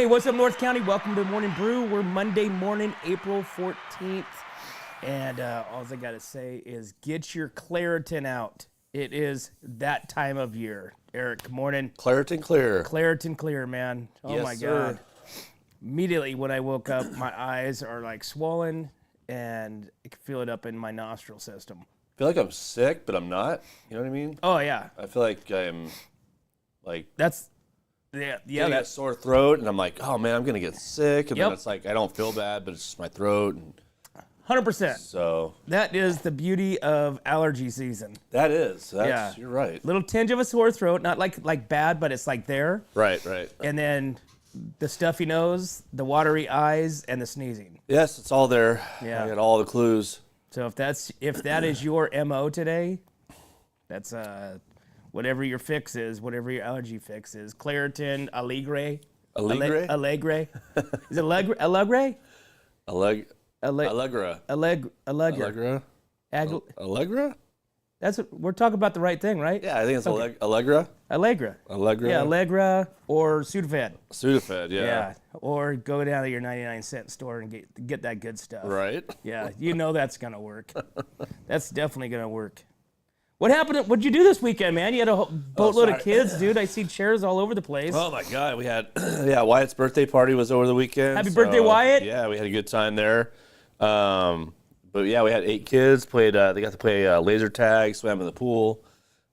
what's up, North County? Welcome to Morning Brew. We're Monday morning, April 14th. And all I got to say is get your Claritin out. It is that time of year. Eric, good morning. Claritin Clear. Claritin Clear, man. Oh, yes, my sir. God. Immediately when I woke up, my eyes are like swollen, and I can feel it up in my nostril system. I feel like I'm sick, but I'm not. You know what I mean? Oh, yeah. I feel like I'm like Yeah, getting a that's sore throat, and I'm like, oh man, I'm gonna get sick, and Yep. then it's like I don't feel bad, but it's just my throat, and 100%. so That is the beauty of allergy season. that's Yeah. you're right. Little tinge of a sore throat, not like bad, but it's like there. Right. And then the stuffy nose, the watery eyes, and the sneezing. Yes, it's all there. Yeah. I got all the clues. So if that is your MO today, that's whatever your fix is, whatever your allergy fix is. Claritin, Allegre. Allegre? Allegre. Is it Allegre? Allegre? Allegra. Allegra. Allegra? That's what, we're talking about the right thing, right? Yeah, I think it's Okay. Allegra. Allegra. Allegra. Yeah, Allegra or Sudafed. Sudafed, yeah. Yeah, or go down to your 99-cent store and get that good stuff. Right. Yeah, you know that's gonna work. That's definitely gonna work. What happened? What'd you do this weekend, man? You had a whole boatload of kids, dude. I see chairs all over the place. Oh my God, we had Wyatt's birthday party was over the weekend. Happy birthday, Wyatt! Yeah, we had a good time there. But yeah, we had 8 kids. Played. They got to play laser tag, swam in the pool.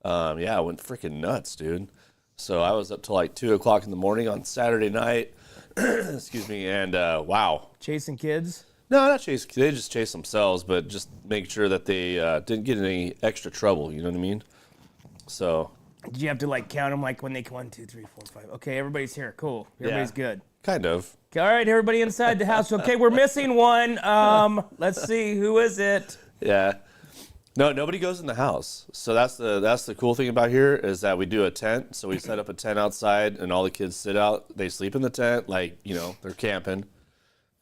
Yeah, it went freaking nuts, dude. So I was up till like 2 o'clock in the morning on Saturday night. Excuse me. And wow. Chasing kids. No, not chase. They just chase themselves, but just make sure that they didn't get in any extra trouble. You know what I mean? So. Did you have to like count them like when they 1, 2, 3, 4, 5? Okay, everybody's here. Cool. Everybody's good. Kind of. Okay, all right, everybody inside the house. Okay, we're missing one. Let's see, who is it? Yeah. No, nobody goes in the house. So that's the cool thing about here is that we do a tent. So we set up a tent outside, and all the kids sit out. They sleep in the tent, like they're camping,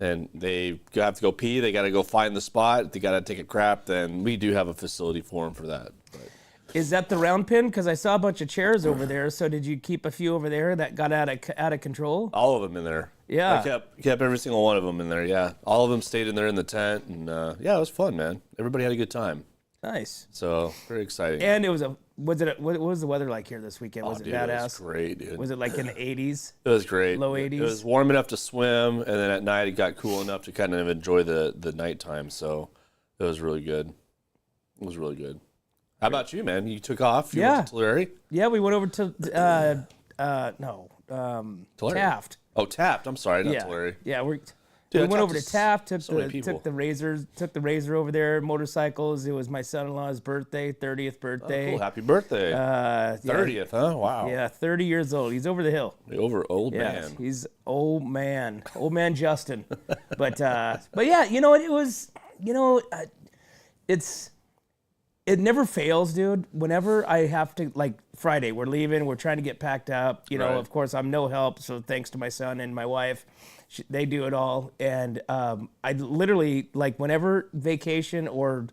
and they have to go pee. They got to go find the spot. They got to take a crap. Then we do have a facility for them for that. But. Is that the round pin? Because I saw a bunch of chairs over there. So did you keep a few over there that got out of control? All of them in there. Yeah. I kept every single one of them in there. Yeah. All of them stayed in there in the tent, and yeah, it was fun, man. Everybody had a good time. Nice. So very exciting. And what was the weather like here this weekend? Was it dude, badass? It was great, dude. Was it like in the 80s? It was great. Low 80s? It was warm enough to swim, and then at night it got cool enough to kind of enjoy the nighttime. So it was really good. It was really good. How about you, man? You took off? You went to Tulare? Yeah, we went over to Tulare. Taft. Oh, Taft. I'm sorry, not Yeah, Tulare. yeah. We Dude, went over to Taft. Took people. the Razor over there. Motorcycles. It was my son-in-law's birthday, 30th birthday. Oh, cool. Happy birthday. 30th, huh? Wow. Yeah, 30 years old. He's over the hill. Old Yeah, man. he's old man Justin. But yeah, it was, it never fails, dude. Whenever I have to, like Friday, we're leaving, we're trying to get packed up. Right. Of course, I'm no help, so thanks to my son and my wife, they do it all. And I literally, like, whenever vacation or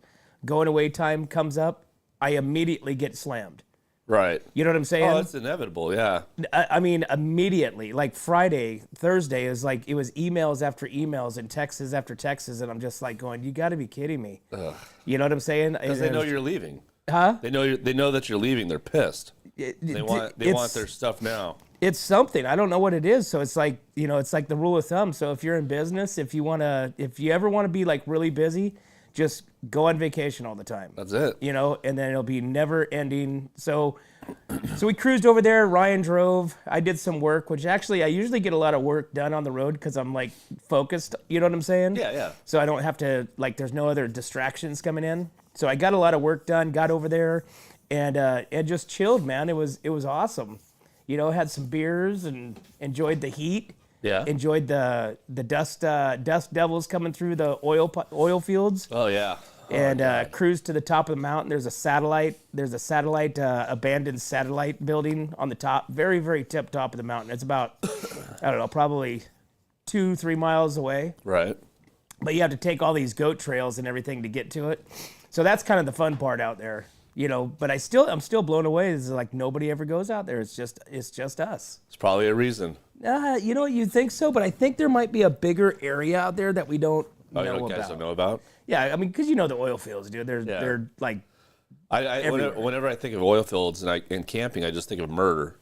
going away time comes up, I immediately get slammed. Right. You know what I'm saying? Oh, that's inevitable, yeah. I mean, immediately. Like Friday, Thursday is like, it was emails after emails and texts after texts, and I'm just like going, you got to be kidding me. Ugh. You know what I'm saying? Because they know you're leaving. Huh? They know that you're leaving. Th're pissed. They want their stuff now. It's something. I don't know what it is. So it's like, it's like the rule of thumb. So if you're in business, if you ever want to be like really busy, just go on vacation all the time. That's it. And then it'll be never ending. So we cruised over there. Ryan drove. I did some work, which actually I usually get a lot of work done on the road because I'm like focused. You know what I'm saying? Yeah. So I don't have to, like, there's no other distractions coming in. So I got a lot of work done, got over there and just chilled, man. It was awesome. Had some beers and enjoyed the heat. Yeah. Enjoyed the dust devils coming through the oil fields. Oh yeah. And cruised to the top of the mountain. There's a satellite abandoned satellite building on the top, very, very tip top of the mountain. It's about, I don't know, probably 2-3 miles away. Right. But you have to take all these goat trails and everything to get to it. So that's kind of the fun part out there. But I'm still blown away. It's like nobody ever goes out there. It's just us. It's probably a reason. You think so, but I think there might be a bigger area out there that we don't know you about. guys don't know about? Yeah, I mean, because the oil fields, dude. They're like. Whenever I think of oil fields and camping, I just think of murder.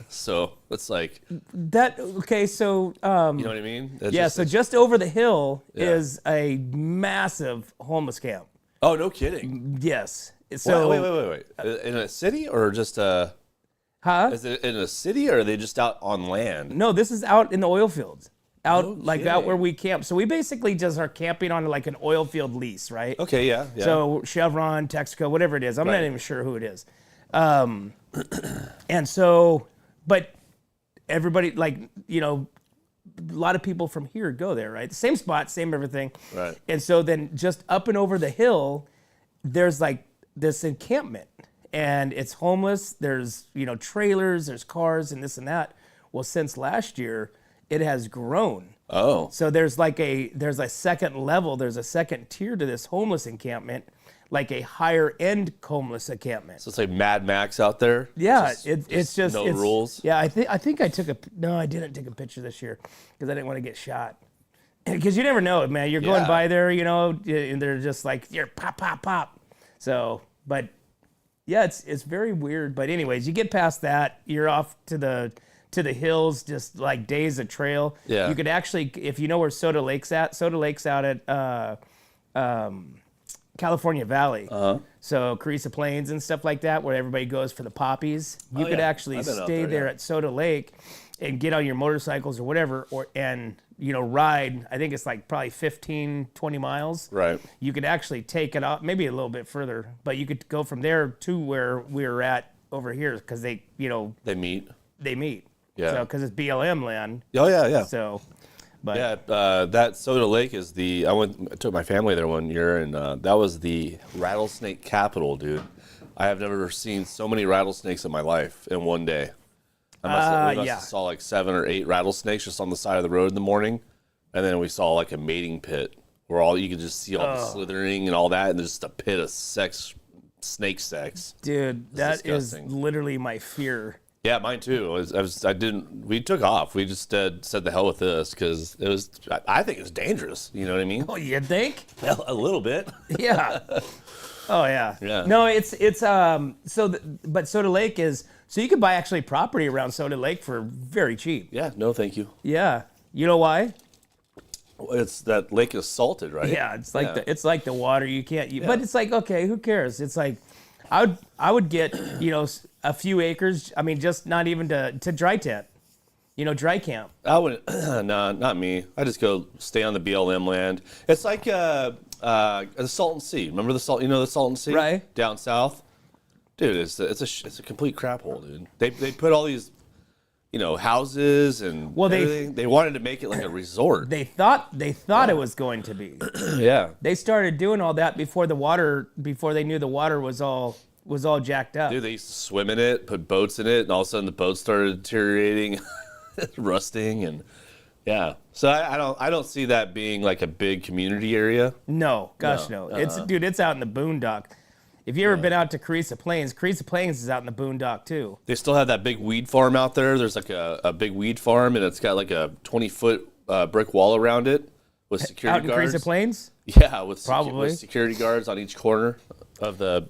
So it's like that. Okay, so you know what I mean? So just over the hill is a massive homeless camp. Oh, no kidding. Yes. So wait. In a city or just Huh? Is it in a city or are they just out on land? No, this is out in the oil fields. Out kidding. where we camp. So we basically just are camping on like an oil field lease, right? Okay, yeah. So Chevron, Texaco, whatever it is. I'm not even sure who it is. And so, but everybody, a lot of people from here go there, right? The same spot, same everything. Right. And so then just up and over the hill, there's like this encampment. And it's homeless. There's, trailers, there's cars and this and that. Well, since last year, it has grown. Oh. So there's a second level, there's a second tier to this homeless encampment, like a higher end homeless encampment. So it's like Mad Max out there? Yeah, it's just no rules. Yeah, I think I didn't take a picture this year because I didn't want to get shot. Because you never know, man. You're going by there, and they're just like, you're pop, pop, pop. So, but yeah, it's very weird. But anyways, you get past that, you're off to the hills, just like days of trail. Yeah. You could actually, if you know where Soda Lake's out at California Valley. Uh-huh. So Carissa Plains and stuff like that, where everybody goes for the poppies. You could actually stay there at Soda Lake and get on your motorcycles or whatever, and ride. I think it's like probably 15, 20 miles. Right. You could actually take it up, maybe a little bit further, but you could go from there to where we were at over here because they meet. They meet. Yeah. So, because it's BLM land. Oh, yeah. So, but. Yeah, that Soda Lake is I took my family there one year, and that was the rattlesnake capital, dude. I have never seen so many rattlesnakes in my life in one day. We must have saw like 7 or 8 rattlesnakes just on the side of the road in the morning, and then we saw like a mating pit where you could just see all the slithering and all that, and there's just a pit of snake sex. Dude, that disgusting. is literally my fear. Yeah, mine too. We took off. We just said the hell with this because I think it was dangerous. You know what I mean? Oh, you think? A little bit. Yeah. Oh, yeah. Yeah. No, but Soda Lake is, so you can buy actually property around Soda Lake for very cheap. Yeah, no thank you. Yeah. You know why? It's that lake is salted, right? Yeah, it's like the water you can't use. But it's like, okay, who cares? It's like, I would get, a few acres. I mean, just not even to dry tent, dry camp. I wouldn't. No, not me. I just go stay on the BLM land. It's like the Salton Sea. Remember the Salton Sea, right down south, dude. It's a complete crap hole, dude. They put all these, houses and everything. They wanted to make it like a resort. They thought it was going to be. Yeah. They started doing all that before they knew the water was all jacked up. Dude, they used to swim in it, put boats in it, and all of a sudden the boats started deteriorating, rusting, and yeah. So I don't see that being like a big community area. No, gosh, no. It's out in the boondock. If you ever been out to Carissa Plains is out in the boondock too. They still have that big weed farm out there. There's like a big weed farm, and it's got like a 20-foot brick wall around it with security guards. Out in Carissa Plains? Yeah, with security guards on each corner of the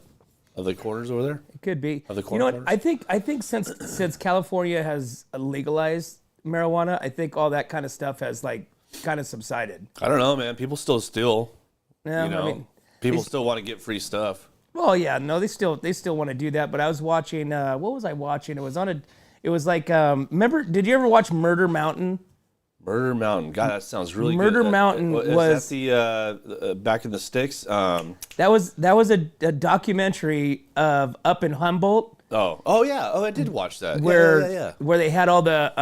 corners over there. It could be. Of the you know what? corners. I think since California has legalized marijuana, I think all that kind of stuff has like kind of subsided. I don't know, man. People still steal. Yeah, I mean, people still want to get free stuff. Well, yeah, no, they still want to do that. But I was watching. What was I watching? It was like. Remember? Did you ever watch Murder Mountain? Murder Mountain. God, that sounds really Murder good. Mountain was that the back in the sticks? That was a documentary of up in Humboldt. Oh yeah. Oh, I did watch that. Where they had all the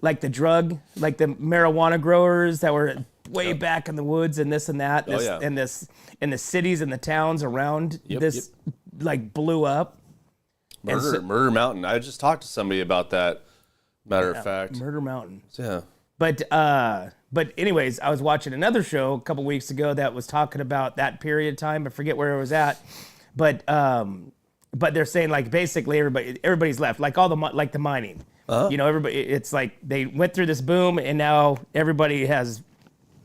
like the marijuana growers that were way back in the woods and this and that. And the cities and the towns around like blew up. Murder Mountain. I just talked to somebody about that. Matter of fact. Murder Mountain. Yeah. But anyways, I was watching another show a couple weeks ago that was talking about that period of time. I forget where it was at. but they're saying like basically everybody's left, like all the like the mining. You know, everybody. It's like they went through this boom, and now everybody has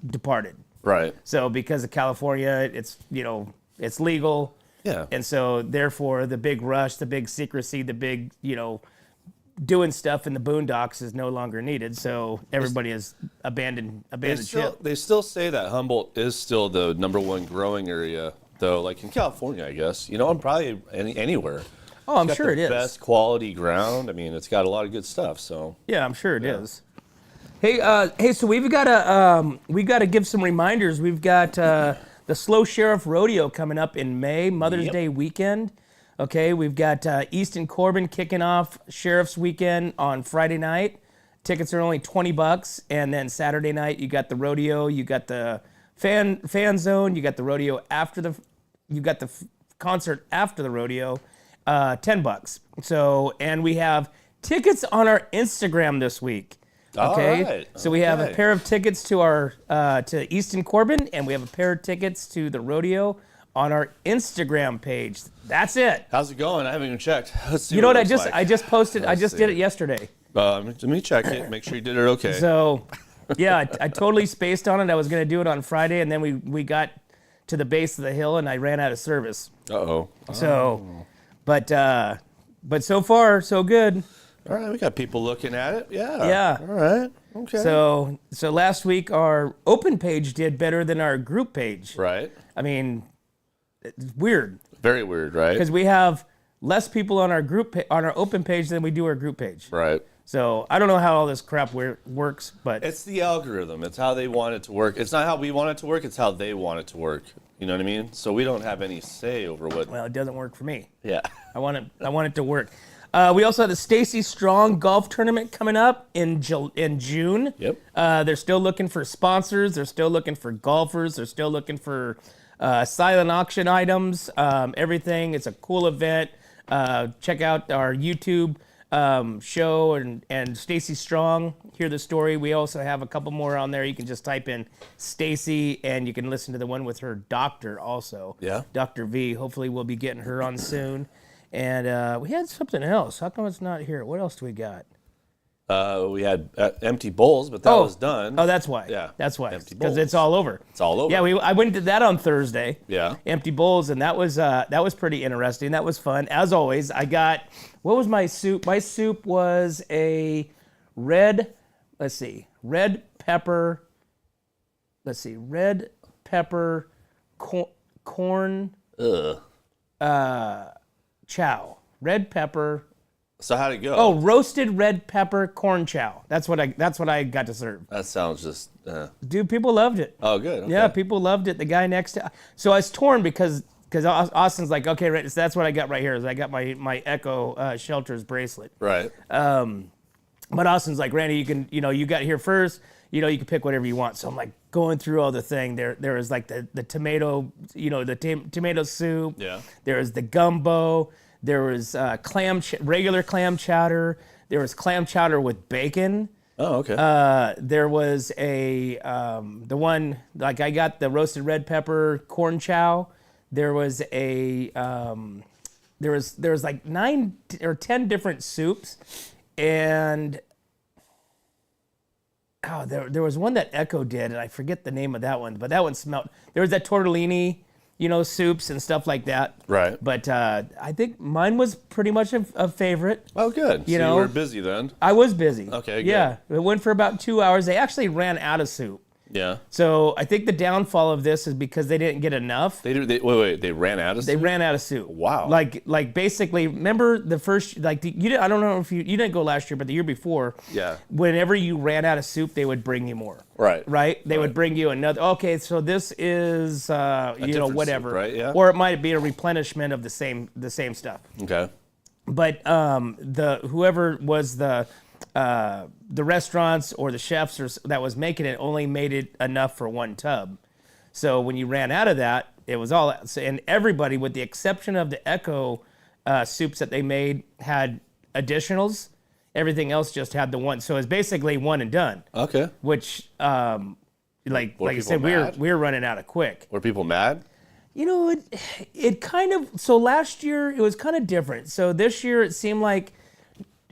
departed. Right. So because of California, it's it's legal. Yeah. And so therefore, the big rush, the big secrecy, the big doing stuff in the boondocks is no longer needed. So everybody has abandoned ship. They still say that Humboldt is still the #1 growing area, though. Like in California, I guess. And probably anywhere. Oh, I'm sure it is. Best quality ground. I mean, it's got a lot of good stuff. So yeah, I'm sure it is. Hey, so we got to give some reminders. We've got the Slow Sheriff Rodeo coming up in May, Mother's Day weekend. Okay, we've got Easton Corbin kicking off Sheriff's Weekend on Friday night. Tickets are only $20, and then Saturday night you got the rodeo, you got the fan zone, you got the rodeo you got the concert after the rodeo. $10. So, and we have tickets on our Instagram this week. Okay. All right. So we have a pair of tickets to our to Easton Corbin, and we have a pair of tickets to the rodeo on our Instagram page. That's it. How's it going? I haven't even checked. Let's see. You know what? I just posted. I just did it yesterday. Let me check it. Make sure you did it okay. So, yeah, I totally spaced on it. I was going to do it on Friday, and then we got to the base of the hill, and I ran out of service. Uh-oh. So. But so far, so good. All right, we got people looking at it. Yeah. Yeah. All right. Okay. So last week our open page did better than our group page. Right. I mean, it's weird. Very weird, right? Because we have less people on our on our open page than we do our group page. Right. So I don't know how all this crap works, but it's the algorithm. It's how they want it to work. It's not how we want it to work. It's how they want it to work. You know what I mean? So we don't have any say over what. Well, it doesn't work for me. Yeah. I want it to work. We also have the Stacy Strong Golf Tournament coming up in June. Yep. They're still looking for sponsors. They're still looking for golfers. They're still looking for silent auction items. Everything. It's a cool event. Check out our YouTube show and Stacy Strong. Hear the story. We also have a couple more on there. You can just type in Stacy and you can listen to the one with her doctor also. Yeah. Dr. V. Hopefully we'll be getting her on soon. And we had something else. How come it's not here? What else do we got? We had empty bowls, but that was done. Oh, that's why. Yeah. That's why. Empty Because bowls. it's all over. It's all over. Yeah, I went to that on Thursday. Yeah. Empty bowls, and that was pretty interesting. That was fun. As always, I got, what was my soup? My soup was a red pepper corn chow. Red pepper. So how'd it go? Oh, roasted red pepper corn chow. That's what I got to serve. That sounds just. Dude, people loved it. Oh, good. Okay. Yeah, people loved it. The guy next to, so I was torn because Austin's like, okay, right, so that's what I got right here. Is I got my Echo Shelters bracelet. Right. But Austin's like, Randy, you got here first. You can pick whatever you want. So I'm like going through all the thing. There was like the tomato, tomato soup. Yeah. There was the gumbo. There was regular clam chowder. There was clam chowder with bacon. Oh, okay. There was the one, like I got the roasted red pepper corn chow. There was there was like 9 or 10 different soups, and there was one that Echo did, and I forget the name of that one, but that one smelled. There was that tortellini, soups and stuff like that. Right. But I think mine was pretty much a favorite. Oh, good. You were busy then. I was busy. Okay, good. Yeah, it went for about 2 hours. They actually ran out of soup. Yeah. So I think the downfall of this is because they didn't get enough. Wait, they ran out of soup? They ran out of soup. Wow. Like basically, remember the first, I don't know if you didn't go last year, but the year before. Yeah. Whenever you ran out of soup, they would bring you more. Right. Right? They would bring you another, okay, so this is, different whatever. soup, right? Yeah. Or it might be a replenishment of the same stuff. Okay. But whoever was the restaurants or the chefs that was making it only made it enough for one tub. So when you ran out of that, it was all, and everybody, with the exception of the Echo soups that they made, had additionals. Everything else just had the one. So it's basically one and done. Okay. Which, like I said, mad? we were running out of quick. Were people mad? You know, it kind of, so last year it was kind of different. So this year it seemed like,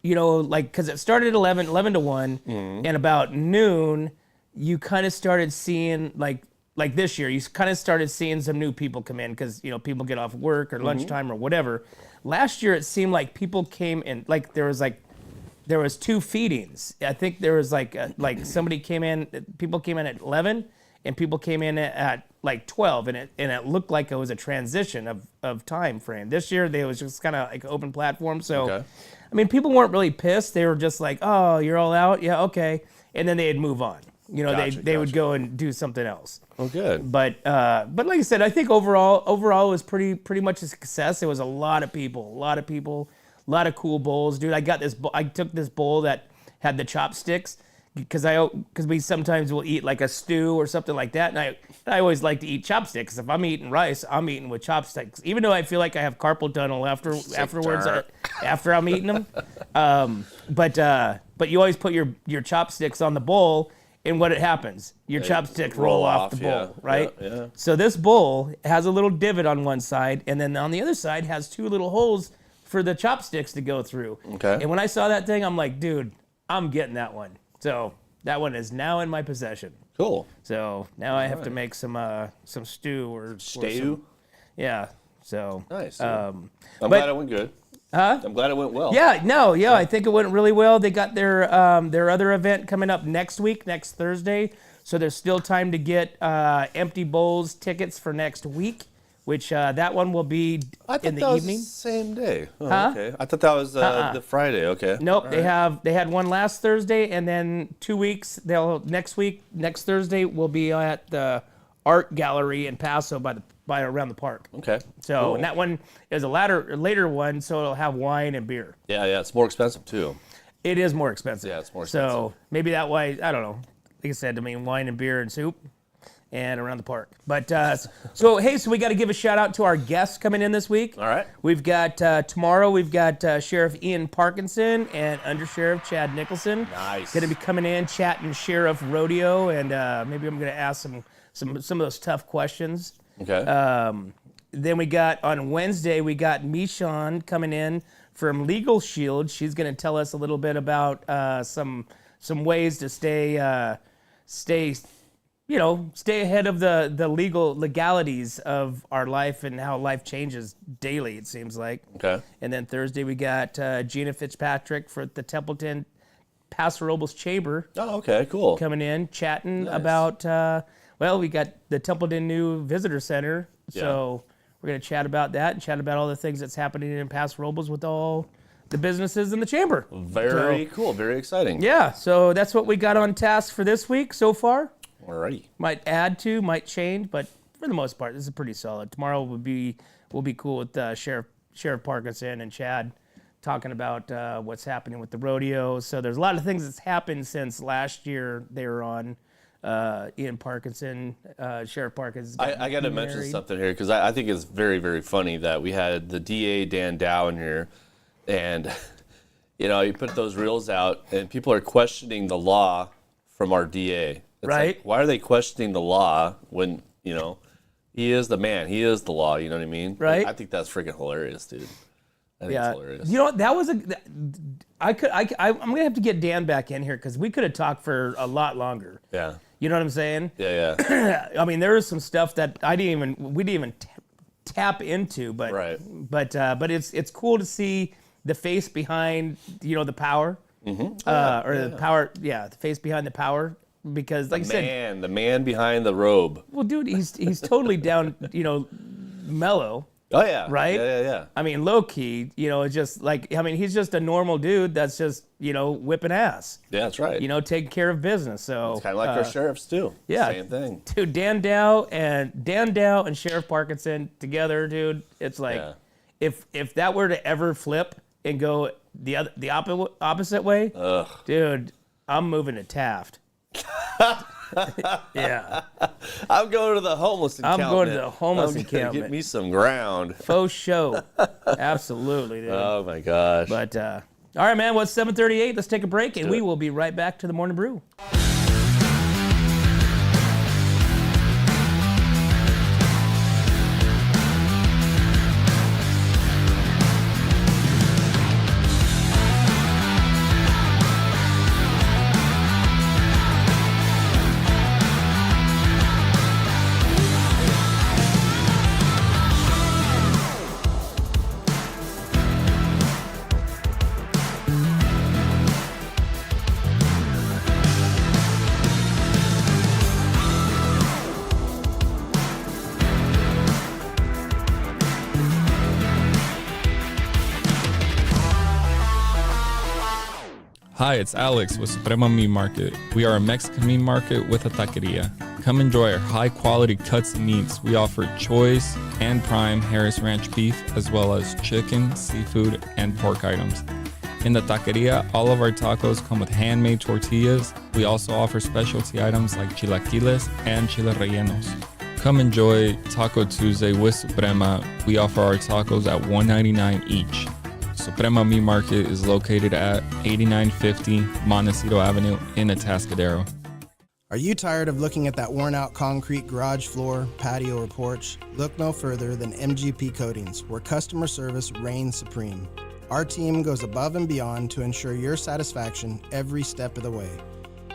like, because it started at 11 to 1, and about noon, you kind of started seeing, like this year, you kind of started seeing some new people come in because, people get off work or lunchtime or whatever. Last year it seemed like people came in, like there was 2 feedings. I think there was somebody came in, people came in at 11, and people came in at like 12, and it looked like it was a transition of time frame. This year, they was just kind of like an open platform. So, Okay. I mean, people weren't really pissed. They were just like, "Oh, you're all out? Yeah, okay." And then they'd move on. They would go and do something else. Oh, good. But like I said, I think overall it was pretty much a success. It was a lot of people, a lot of cool bowls, dude. I took this bowl that had the chopsticks. Because we sometimes will eat like a stew or something like that, and I always like to eat chopsticks. If I'm eating rice, I'm eating with chopsticks, even though I feel like I have carpal tunnel afterwards after I'm eating them. But you always put your chopsticks on the bowl, and what happens? Your chopsticks roll off the bowl, right? Yeah. So this bowl has a little divot on one side, and then on the other side has 2 little holes for the chopsticks to go through. Okay. And when I saw that thing, I'm like, dude, I'm getting that one. So that one is now in my possession. Cool. So now I have to make some stew or Stew? Yeah. So Nice. I'm glad it went good. Huh? I'm glad it went well. Yeah. No. Yeah. I think it went really well. They got their other event coming up next week, next Thursday. So there's still time to get Empty Bowls tickets for next week, which that one will be in the evening. Was the same day. Oh, Huh? Okay. I thought that was the Friday. Okay. Nope. They had one last Thursday, and then 2 weeks. Next Thursday will be at the art gallery in Paso by around the park. Okay. So Cool. and that one is a later one, so it'll have wine and beer. Yeah. It's more expensive too. It is more expensive. Yeah, it's more expensive. So maybe that way, I don't know. Like I said, wine and beer and soup. And around the park. But so we got to give a shout out to our guests coming in this week. All right. We've got tomorrow. We've got Sheriff Ian Parkinson and Under Sheriff Chad Nicholson. Nice. Going to be coming in chatting Sheriff Rodeo, and maybe I'm going to ask some of those tough questions. Okay. Then we got on Wednesday Michonne coming in from Legal Shield. She's going to tell us a little bit about some ways to stay ahead of the legalities of our life and how life changes daily, it seems like. Okay. And then Thursday we got Gina Fitzpatrick for the Templeton Paso Robles Chamber Oh, okay. Cool. coming in, chatting Nice. about, we got the Templeton new visitor center. So we're going to chat about that and chat about all the things that's happening in Paso Robles with all the businesses in the chamber. Very cool. Very exciting. Yeah, so that's what we got on task for this week so far. Alrighty. Might add to, might change, but for the most part, this is pretty solid. Tomorrow will be cool with Sheriff Parkinson and Chad talking about what's happening with the rodeo. So there's a lot of things that's happened since last year they were on. Ian Parkinson, Sheriff Parkinson. I got to mention something here because I think it's very, very funny that we had the DA Dan Dow in here, and you put those reels out, and people are questioning the law from our DA. It's Right. like, why are they questioning the law when, he is the man, he is the law, you know what I mean? Right. I think that's freaking hilarious, dude. I think Yeah, it's hilarious. you know what? That was I'm gonna have to get Dan back in here because we could have talked for a lot longer. Yeah. You know what I'm saying? Yeah. I mean, there was some stuff that we didn't even tap into, but Right. but it's cool to see the face behind the power, the power. Yeah, the face behind the power. Because, like I said, the man behind the robe. well, dude, he's totally down, mellow. Oh yeah. Right? Yeah. I mean, low key, it's just like, he's just a normal dude that's just, whipping ass. Yeah, that's right. Taking care of business. So It's kind of like our sheriffs too. yeah. Same thing. Dude, Dan Dow and Sheriff Parkinson together, dude. It's like if that were to ever flip and go the opposite way, dude, I'm moving to Taft. Yeah. I'm going to the homeless encampment. I'm going to the homeless I'm gonna encampment. Get me some ground. Faux show. Absolutely, dude. Oh my gosh. But all right, man. Well, it's 7:38. Let's take a break, and we will be right back to the Morning Brew. Hi, it's Alex with Suprema Meat Market. We are a Mexican meat market with a taqueria. Come enjoy our high-quality cuts and meats. We offer choice and prime Harris Ranch beef, as well as chicken, seafood, and pork items. In the taqueria, all of our tacos come with handmade tortillas. We also offer specialty items like chilaquiles and chile rellenos. Come enjoy Taco Tuesday with Suprema. We offer our tacos at $1.99 each. Suprema Meat Market is located at 8950 Montecito Avenue in Atascadero. Are you tired of looking at that worn-out concrete garage floor, patio, or porch? Look no further than MGP Coatings, where customer service reigns supreme. Our team goes above and beyond to ensure your satisfaction every step of the way.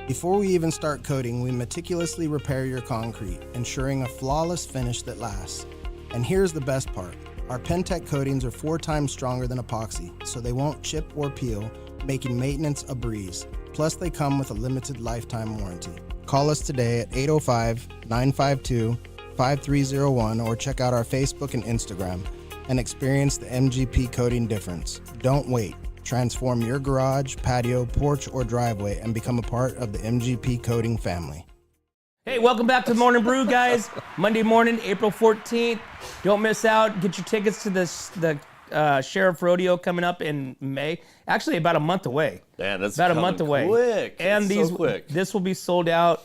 Before we even start coating, we meticulously repair your concrete, ensuring a flawless finish that lasts. And here's the best part. Our Pentec coatings are 4 times stronger than epoxy, so they won't chip or peel, making maintenance a breeze. Plus, they come with a limited lifetime warranty. Call us today at 805-952-5301 or check out our Facebook and Instagram and experience the MGP coating difference. Don't wait. Transform your garage, patio, porch, or driveway and become a part of the MGP coating family. Hey, welcome back to the Morning Brew, guys. Monday morning, April 14th. Don't miss out. Get your tickets to the Sheriff Rodeo coming up in May. Actually, about a month away. Man, that's about a month away. Quick. And so quick. This will be sold out.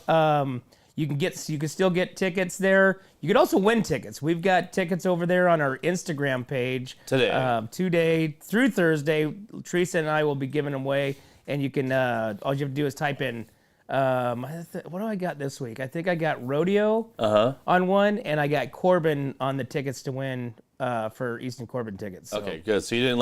You can still get tickets there. You could also win tickets. We've got tickets over there on our Instagram page today through Thursday. Teresa and I will be giving them away, and you can. All you have to do is type in. What do I got this week? I think I got Rodeo on one, and I got Corbin on the tickets to win for Easton Corbin tickets. So. Okay, good. So you didn't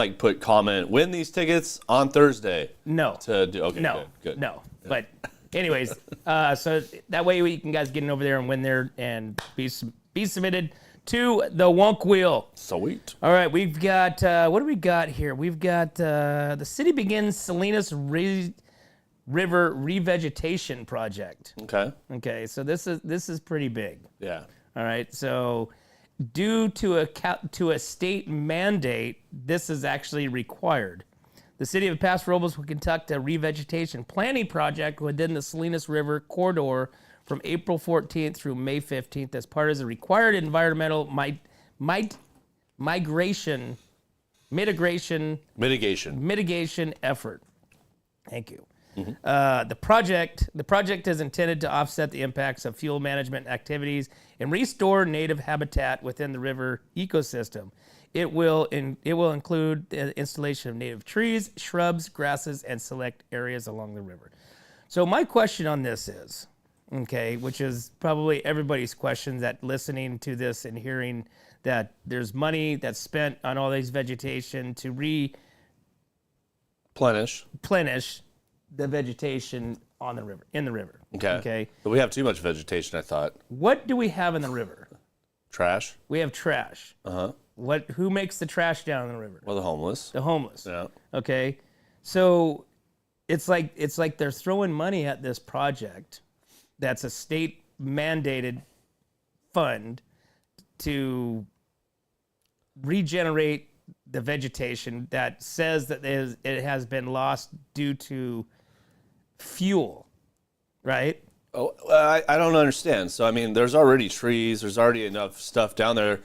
win these tickets on Thursday? No. Good. No. But anyways, so that way you can guys get in over there and win there and be submitted to the Wonk Wheel. Sweet. All right, we've got what do we got here? We've got the city begins Salinas River Revegetation Project. Okay, so this is pretty big. Yeah. All right, so due to a state mandate, this is actually required. The City of Paso Robles will conduct a revegetation planning project within the Salinas River corridor from April 14th through May 15th as part of the required environmental mitigation effort. Thank you. Mm-hmm. The project is intended to offset the impacts of fuel management activities and restore native habitat within the river ecosystem. It will include the installation of native trees, shrubs, grasses, and select areas along the river. So my question on this is, okay, which is probably everybody's question that listening to this and hearing that there's money that's spent on all these vegetation to replenish the vegetation on the river, in the river. Okay. But we have too much vegetation, I thought. What do we have in the river? Trash. We have trash. Who makes the trash down in the river? Well, the homeless. The homeless. Yeah. Okay. So it's like they're throwing money at this project that's a state mandated fund to regenerate the vegetation that says that it has been lost due to fuel, right? Oh, I don't understand. So, I mean, there's already trees. There's already enough stuff down there.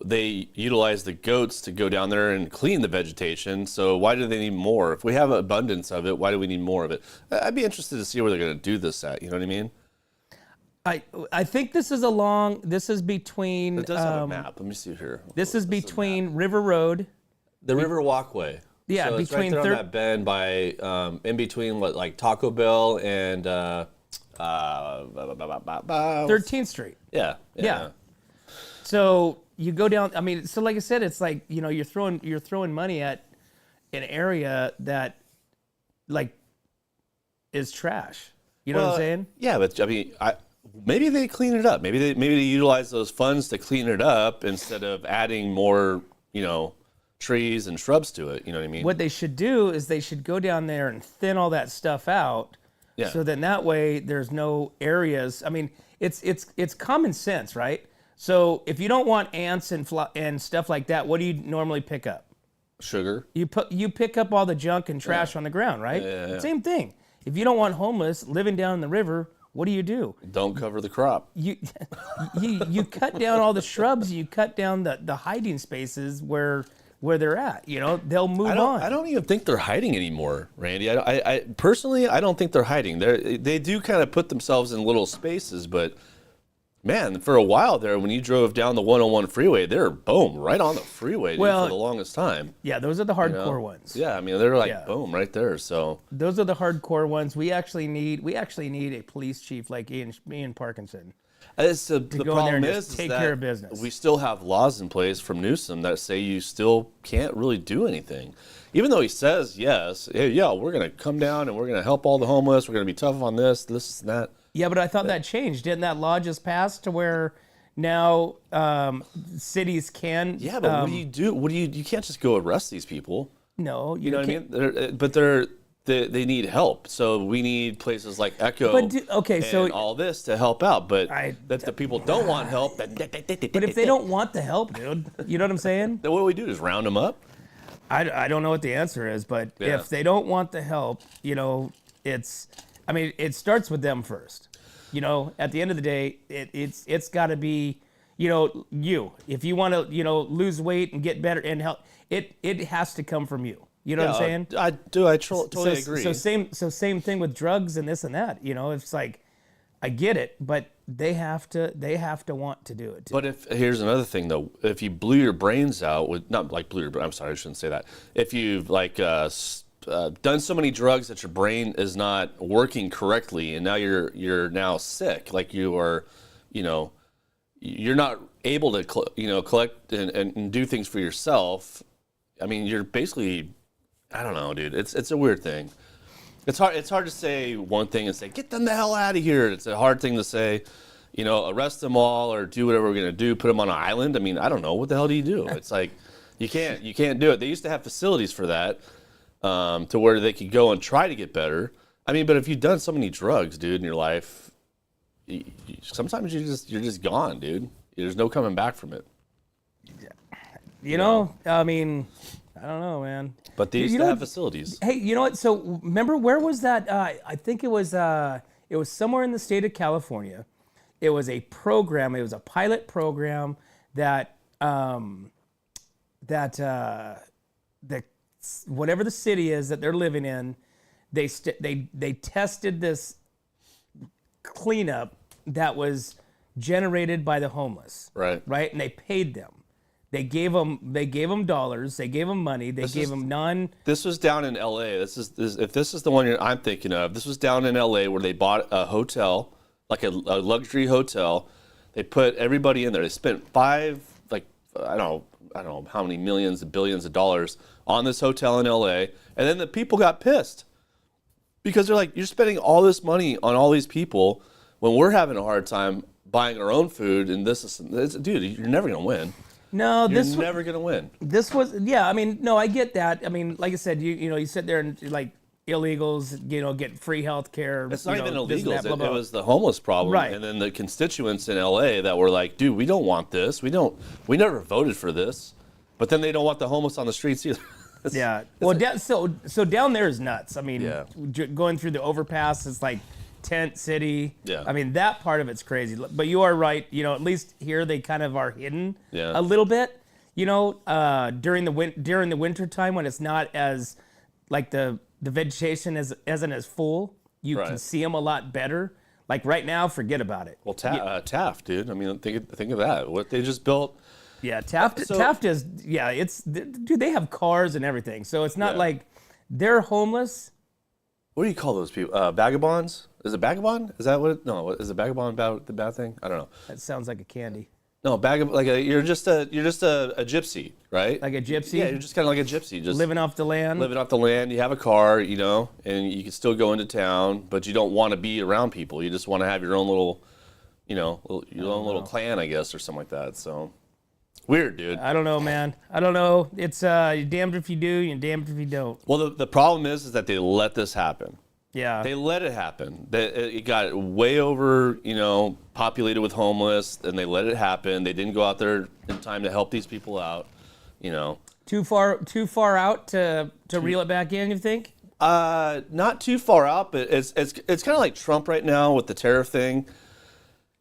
They utilize the goats to go down there and clean the vegetation. So why do they need more? If we have abundance of it, why do we need more of it? I'd be interested to see where they're going to do this at. You know what I mean? I think this is between... It does have a map. Let me see here. This is between River Road. The River Walkway. Yeah, so between... It's right there on that bend by, in between Taco Bell and 13th Street. Yeah. So you go down, I mean, so like I said, it's like, you know, you're throwing money at an area that is trash. You know what I'm saying? Yeah, but I mean, maybe they clean it up. Maybe they utilize those funds to clean it up instead of adding more, trees and shrubs to it. You know what I mean? What they should do is they should go down there and thin all that stuff out. Yeah. So then that way there's no areas. I mean, it's common sense, right? So if you don't want ants and stuff like that, what do you normally pick up? sugar. You pick up all the junk and trash on the ground, right? Yeah. Same thing. If you don't want homeless living down in the river, what do? Don't cover the crop. You cut down all the shrubs. You cut down the hiding spaces where they're at. You know, they'll move on. I don't even think they're hiding anymore, Randy. I personally, I don't think they're hiding. They do kind of put themselves in little spaces, but man, for a while there, when you drove down the 101 freeway, they're boom right on the freeway dude, for the longest time. Yeah, those are the hardcore ones. Yeah, I mean they're like boom right there. So those are the hardcore ones. We actually need a police chief like Ian Parkinson. The problem is take care of business. We still have laws in place from Newsom that say you still can't really do anything. Even though he says, yes, yeah, we're going to come down and we're going to help all the homeless. We're going to be tough on this and that. Yeah, but I thought that changed. Didn't that law just pass to where now cities can? Yeah, but what do you do? You can't just go arrest these people. No, you know what I mean? But they need help. So we need places like Echo and all this to help out. But the people don't want help. But if they don't want the help, dude, you know what I'm saying? Then what do we do? Just round them up? I don't know what the answer is, but if they don't want the help, you know, it starts with them first. You know, at the end of the day, it's got to be, you know, if you want to, you know, lose weight and get better and help, it has to come from you. You know what I'm saying? I do. I totally agree. So same thing with drugs and this and that. You know, it's like, I get it, but they have to want to do it too. But here's another thing though, if you blew your brains out with I'm sorry, I shouldn't say that. If you've done so many drugs that your brain is not working correctly, and now you're now sick, like you are, you know, you're not able to collect and do things for yourself. I mean, you're basically, I don't know, dude. It's a weird thing. It's hard to say one thing and say, get them the hell out of here. It's a hard thing to say, you know, arrest them all or do whatever we're going to do, put them on an island. I mean, I don't know. What the hell do you do? It's like, you can't do it. They used to have facilities for that to where they could go and try to get better. I mean, but if you've done so many drugs, dude, in your life, sometimes you're just gone, dude. There's no coming back from it. You know, I mean, I don't know, man. But they used to have facilities. Hey, you know what? So remember, where was that? I think it was somewhere in the state of California. It was a program. It was a pilot program that whatever the city is that they're living in, they tested this cleanup that was generated by the homeless. Right. And they paid them. They gave them dollars. They gave them money. They gave them none. This was down in L.A. If this is the one I'm thinking of, this was down in L.A. where they bought a hotel, like a luxury hotel. They put everybody in there. They spent I don't know how many millions and billions of dollars on this hotel in L.A. And then the people got pissed because they're like, you're spending all this money on all these people when we're having a hard time buying our own food. And this, dude, you're never gonna win. No, you're never gonna win. This was, I mean, no, I get that. I mean, like I said, you sit there and like illegals, get free health care. It's not even illegals. It was the homeless problem, right? And then the constituents in LA that were like, dude, we don't want this. We never voted for this. But then they don't want the homeless on the streets either. So down there is nuts. I mean, going through the overpass is like tent city. Yeah. I mean, that part of it's crazy. But you are right. At least here they kind of are hidden a little bit. During the winter time when it's not as like the vegetation isn't as full, you can see them a lot better. Like right now, forget about it. Well, Taft, dude. I mean, think of that. What they just built. Yeah, Taft is. Yeah, dude. They have cars and everything, so it's not like they're homeless. What do you call those people? Vagabonds? Is it vagabond? Is that what? No, is a vagabond the bad thing? I don't know. That sounds like a candy. No, you're just a gypsy, right? Like a gypsy? Yeah, you're just kind of like a gypsy, just living off the land. Living off the land. You have a car, and you can still go into town, but you don't want to be around people. You just want to have your own little, little clan, I guess, or something like that. So weird, dude. I don't know, man. I don't know. It's you're damned if you do, you're damned if you don't. Well, the problem is that they let this happen. Yeah. They let it happen. It got way over, populated with homeless, and they let it happen. They didn't go out there in time to help these people out, Too far out to reel it back in, you think? Not too far out, but it's kind of like Trump right now with the tariff thing.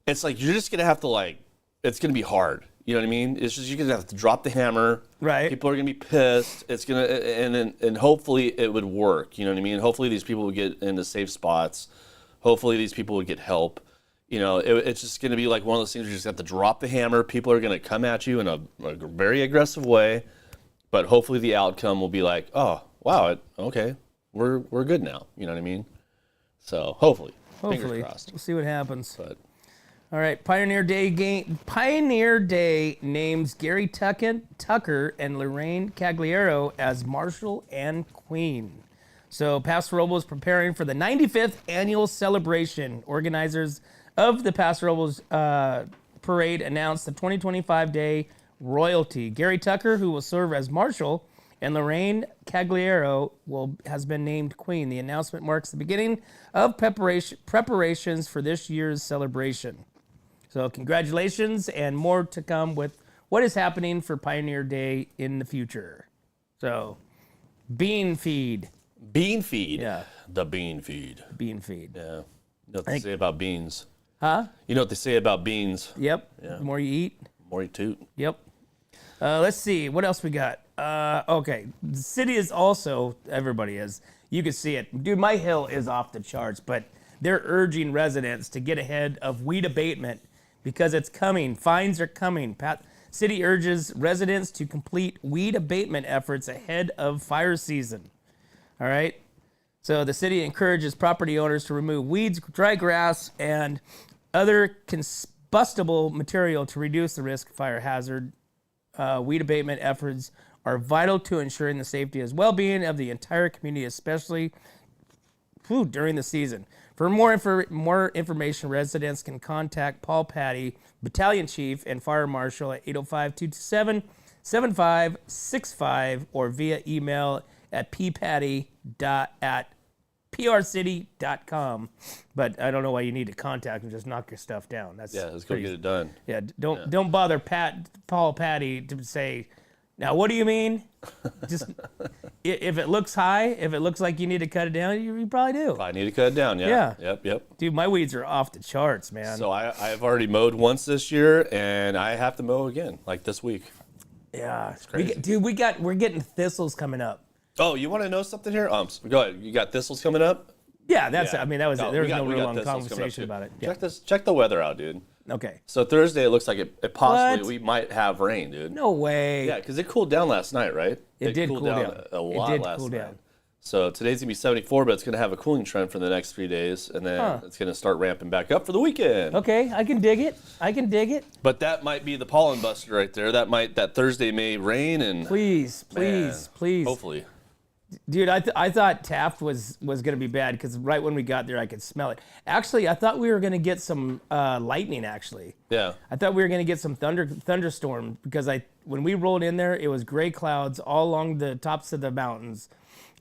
It's like you're just gonna have to it's gonna be hard. You know what I mean? It's just you're gonna have to drop the hammer. Right. People are gonna be pissed. It's gonna and hopefully it would work. You know what I mean? Hopefully these people would get into safe spots. Hopefully these people would get help. You know, it's just gonna be like one of those things where you just have to drop the hammer. People are gonna come at you in a very aggressive way, but hopefully the outcome will be like, oh wow, okay, we're good now. You know what I mean? So hopefully, fingers crossed. We'll see what happens. But all right, Pioneer Day names Gary Tucker and Lorraine Cagliero as Marshal and Queen. So Paso Robles preparing for the 95th annual celebration. Organizers of the Paso Robles parade announced the 2025 day royalty. Gary Tucker, who will serve as Marshal, and Lorraine Cagliero has been named Queen. The announcement marks the beginning of preparations for this year's celebration. So congratulations, and more to come with what is happening for Pioneer Day in the future. So, bean feed. bean feed. Yeah. The bean feed. Bean feed. Yeah. You know what they say about beans. Huh? You know what they say about beans. Yep. Yeah. The more you eat. The more you toot. Yep. Let's see. What else we got? Okay. The city is also, everybody is. You can see it. Dude, my hill is off the charts, but they're urging residents to get ahead of weed abatement because it's coming. Fines are coming. City urges residents to complete weed abatement efforts ahead of fire season. All right. So the city encourages property owners to remove weeds, dry grass, and other combustible material to reduce the risk of fire hazard. Weed abatement efforts are vital to ensuring the safety and well-being of the entire community, especially during the season. For more information, residents can contact Paul Patty, Battalion Chief and Fire Marshal at 805-227-7565 or via email at ppatty@prcity.com. But I don't know why you need to contact them. Just knock your stuff down. Let's go get it done. Yeah, don't bother Paul Patty to say, now what do you mean? Just if it looks high, if it looks like you need to cut it down, you probably do. I need to cut it down. Yeah. Yep. Dude, my weeds are off the charts, man. So I've already mowed once this year, and I have to mow again, like this week. Yeah, it's crazy. We're getting thistles coming up. Oh, you want to know something here? Go ahead. You got thistles coming up? Yeah, there was no real long thistles conversation about it. Yeah. Check the weather out, dude. Okay. So Thursday, it looks like it possibly we might have rain, dude. No way. Yeah, because it cooled down last night, right? It did cooled cool down a lot it did last cool night. down. So today's gonna be 74, but it's gonna have a cooling trend for the next 3 days, and then it's gonna start ramping back up for the weekend. Okay, I can dig it. But that might be the pollen buster right there. That Thursday may rain and please. Hopefully. Dude, I thought Taft was going to be bad because right when we got there, I could smell it. Actually, I thought we were going to get some lightning, actually. Yeah. I thought we were going to get some thunderstorm because when we rolled in there, it was gray clouds all along the tops of the mountains.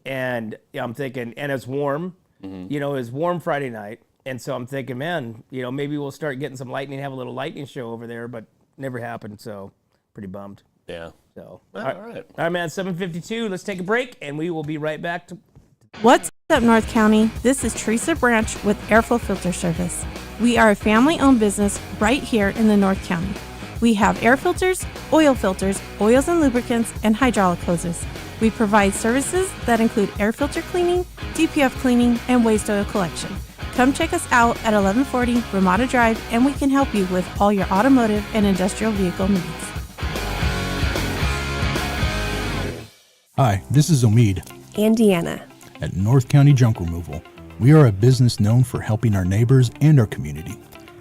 And I'm thinking, and it's warm. Mm-hmm. It was warm Friday night. And so I'm thinking, man, maybe we'll start getting some lightning, have a little lightning show over there, but never happened. So pretty bummed. Yeah. So, all right, man, 7:52. Let's take a break, and we will be right back. What's up, North County? This is Teresa Branch with Airflow Filter Service. We are a family-owned business right here in the North County. We have air filters, oils and lubricants, and hydraulic hoses. We provide services that include air filter cleaning, DPF cleaning, and waste oil collection. Come check us out at 1140 Ramada Drive, and we can help you with all your automotive and industrial vehicle needs. Hi, this is Omid. And Deanna. At North County Junk Removal. We are a business known for helping our neighbors and our community.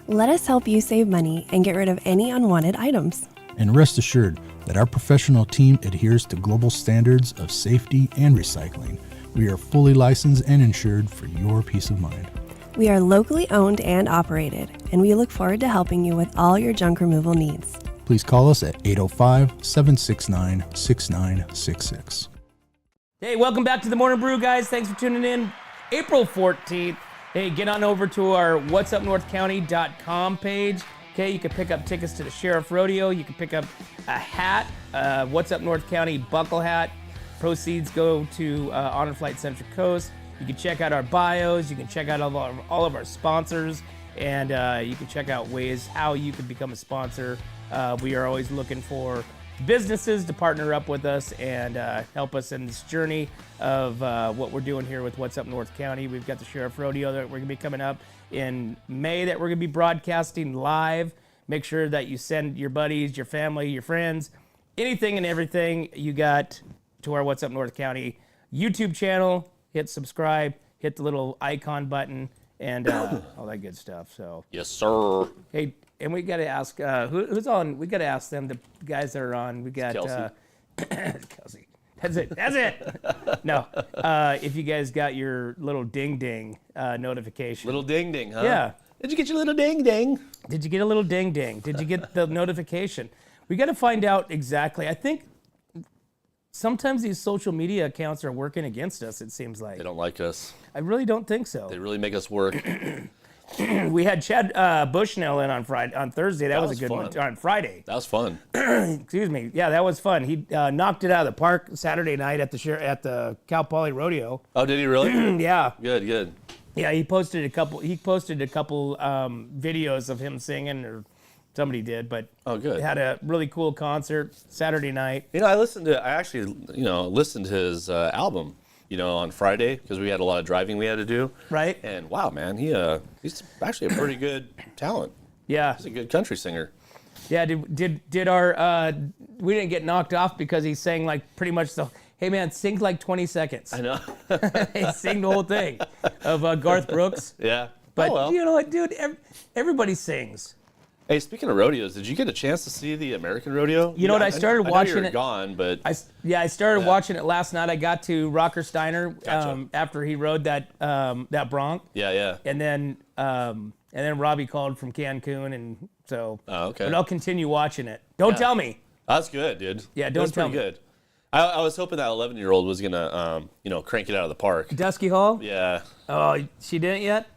Let us help you save money and get rid of any unwanted items. And rest assured that our professional team adheres to global standards of safety and recycling. We are fully licensed and insured for your peace of mind. We are locally owned and operated, and we look forward to helping you with all your junk removal needs. Please call us at 805-769-6966. Hey, welcome back to the Morning Brew, guys. Thanks for tuning in. April 14th. Hey, get on over to our whatsupnorthcounty.com page Okay, you can pick up tickets to the Sheriff Rodeo. You can pick up a hat, What's Up North County buckle hat. Proceeds go to Honor Flight Central Coast. You can check out our bios. You can check out all of our sponsors. And you can check out ways how you can become a sponsor. We are always looking for businesses to partner up with us and help us in this journey of what we're doing here with What's Up North County. We've got the Sheriff Rodeo that we're going to be coming up in May that we're going to be broadcasting live. Make sure that you send your buddies, your family, your friends, anything and everything you got to our What's Up North County YouTube channel. Hit subscribe, hit the little icon button, and all that good stuff. So Yes, sir. hey, and we got to ask who's on. We got to ask them, the guys that are on. We got Kelsey. Kelsey. That's it. No, if you guys got your little ding ding notification. Little ding ding, huh? Yeah. Did you get your little ding ding? Did you get a little ding ding? Did you get the notification? We got to find out exactly. I think sometimes these social media accounts are working against us, it seems like. They don't like us. I really don't think so. They really make us work. We had Chad Bushnell in on Thursday. That was a good fun. one. On Friday. That was fun. Excuse me. Yeah, that was fun. He knocked it out of the park Saturday night at the Cal Poly Rodeo. Oh, did he really? Yeah. Good. Yeah, he posted a couple videos of him singing, or somebody did, but Oh, good. had a really cool concert Saturday night. I actually listened to his album, on Friday because we had a lot of driving we had to do. Right? And wow, man, he's actually a pretty good talent. Yeah. He's a good country singer. Yeah, did our we didn't get knocked off because he sang like pretty much the, hey man, sing like 20 seconds. I know. He sang the whole thing of Garth Brooks. Yeah. But oh, well. you know what, dude, everybody sings. Hey, speaking of rodeos, did you get a chance to see the American rodeo? You know what, I started watching I know you were it. gone, but I started watching it last night. I got to Rocker Steiner Gotcha. after he rode that bronc. yeah. And then Robbie called from Cancun, and so Oh, okay. but I'll continue watching it. Don't tell me. That's good, dude. Yeah, don't That's tell pretty me. good. I was hoping that 11-year-old was gonna, crank it out of the park. Dusky Hall? Yeah. Oh, she didn't yet?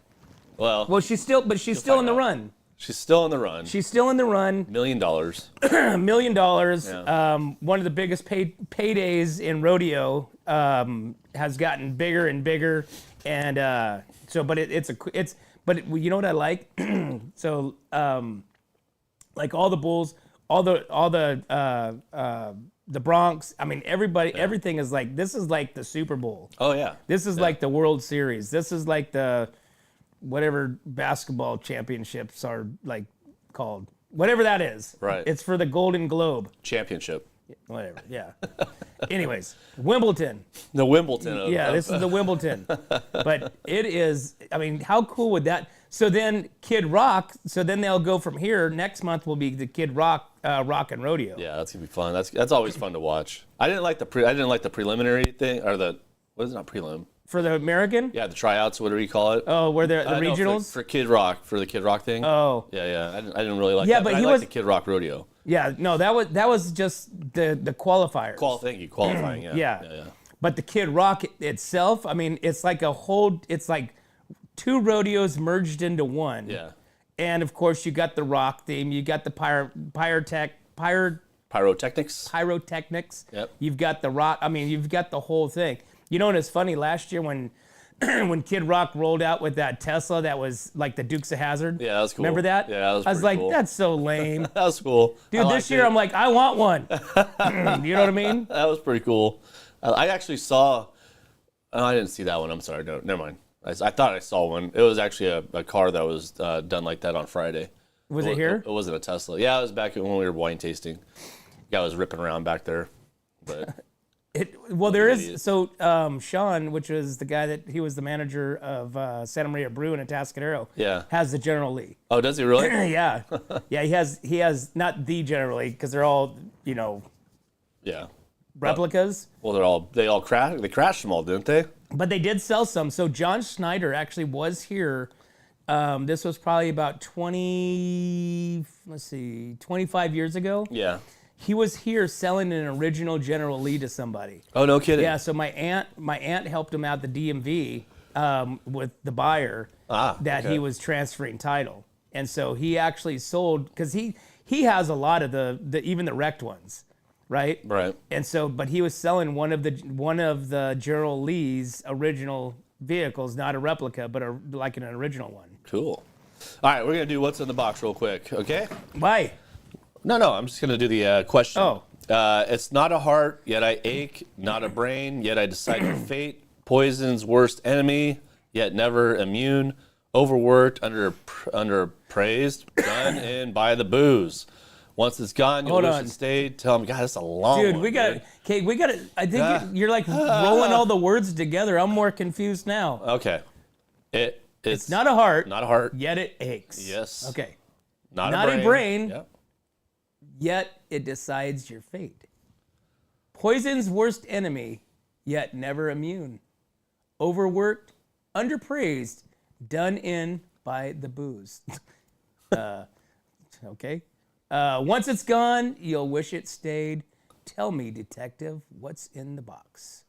Well, She's still in find the out. run. she's still on the run. She's still in the run. $1 million. $1 million. Yeah. One of the biggest paydays in rodeo has gotten bigger and bigger, and but you know what I like? So like all the bulls, all the Bronx. I mean, everything is like, this is like the Super Bowl. Oh yeah. This is like the World Series. This is like the whatever basketball championships are like called. Whatever that is. Right. It's for the Golden Globe. Championship. Whatever. Yeah. Anyways, Wimbledon. The Wimbledon. This is the Wimbledon. But it is, I mean, how cool would that? So then Kid Rock, they'll go from here. Next month will be the Kid Rock Rock and Rodeo. Yeah, that's gonna be fun. That's always fun to watch. I didn't like the preliminary thing, or what is it, not prelim? For the American? Yeah, the tryouts, whatever you call it. Oh, where the No, regionals? for Kid Rock, for the Kid Rock thing. Oh. Yeah. I didn't really like Yeah, that. but I he liked was- the Kid Rock rodeo. Yeah, no, that was just the qualifiers. Qualifying. Yeah. Yeah. But the Kid Rock itself, I mean, it's like two rodeos merged into one. Yeah. And of course, you got the rock theme, you got the pyrotechnics. Yep. You've got the rock. I mean, you've got the whole thing. You know, and it's funny. Last year when Kid Rock rolled out with that Tesla that was like the Dukes of Hazzard. Yeah, that was cool. Remember that? Yeah, that was I was pretty like, cool. that's so lame. That was cool. Dude, this year I'm like, I want one. You know what I mean? That was pretty cool. I actually saw. Oh, I didn't see that one. I'm sorry. No, never mind. I thought I saw one. It was actually a car that was done like that on Friday. Was it here? It wasn't a Tesla. Yeah, it was back when we were wine tasting. Guy was ripping around back there. But There is. idiot. So Sean, which was the guy that he was the manager of Santa Maria Brew in Atascadero, Yeah. has the General Lee. Oh, does he really? Yeah. He has not the General Lee because they're all, Yeah. replicas. Well, they crashed them all, didn't they? But they did sell some. So John Schneider actually was here. This was probably about 25 years ago. Yeah. He was here selling an original General Lee to somebody. Oh, no kidding. Yeah, so my aunt helped him out the DMV with the buyer that he okay. was transferring title. And so he actually sold, because he has a lot of the even the wrecked ones, right? Right. And so, but he was selling one of the Gerald Lee's original vehicles, not a replica, but like an original one. Cool. All right, we're going to do what's in the box real quick, okay? Why? No, I'm just going to do the question. Oh. It's not a heart, yet I ache. Not a brain, yet I decide your fate. Poison's worst enemy, yet never immune. Overworked, underpraised, done in by the booze. Once it's gone, you'll wish it stayed. Tell them, God, that's a long one. Dude, we got it. I think you're like rolling all the words together. I'm more confused now. Okay. It's not a heart. Not a heart. Yet it aches. Yes. Okay. Not a brain. Yep. Yet it decides your fate. Poison's worst enemy, yet never immune. Overworked, underpraised, done in by the booze. Okay. Once it's gone, you'll wish it stayed. Tell me, detective, what's in the box?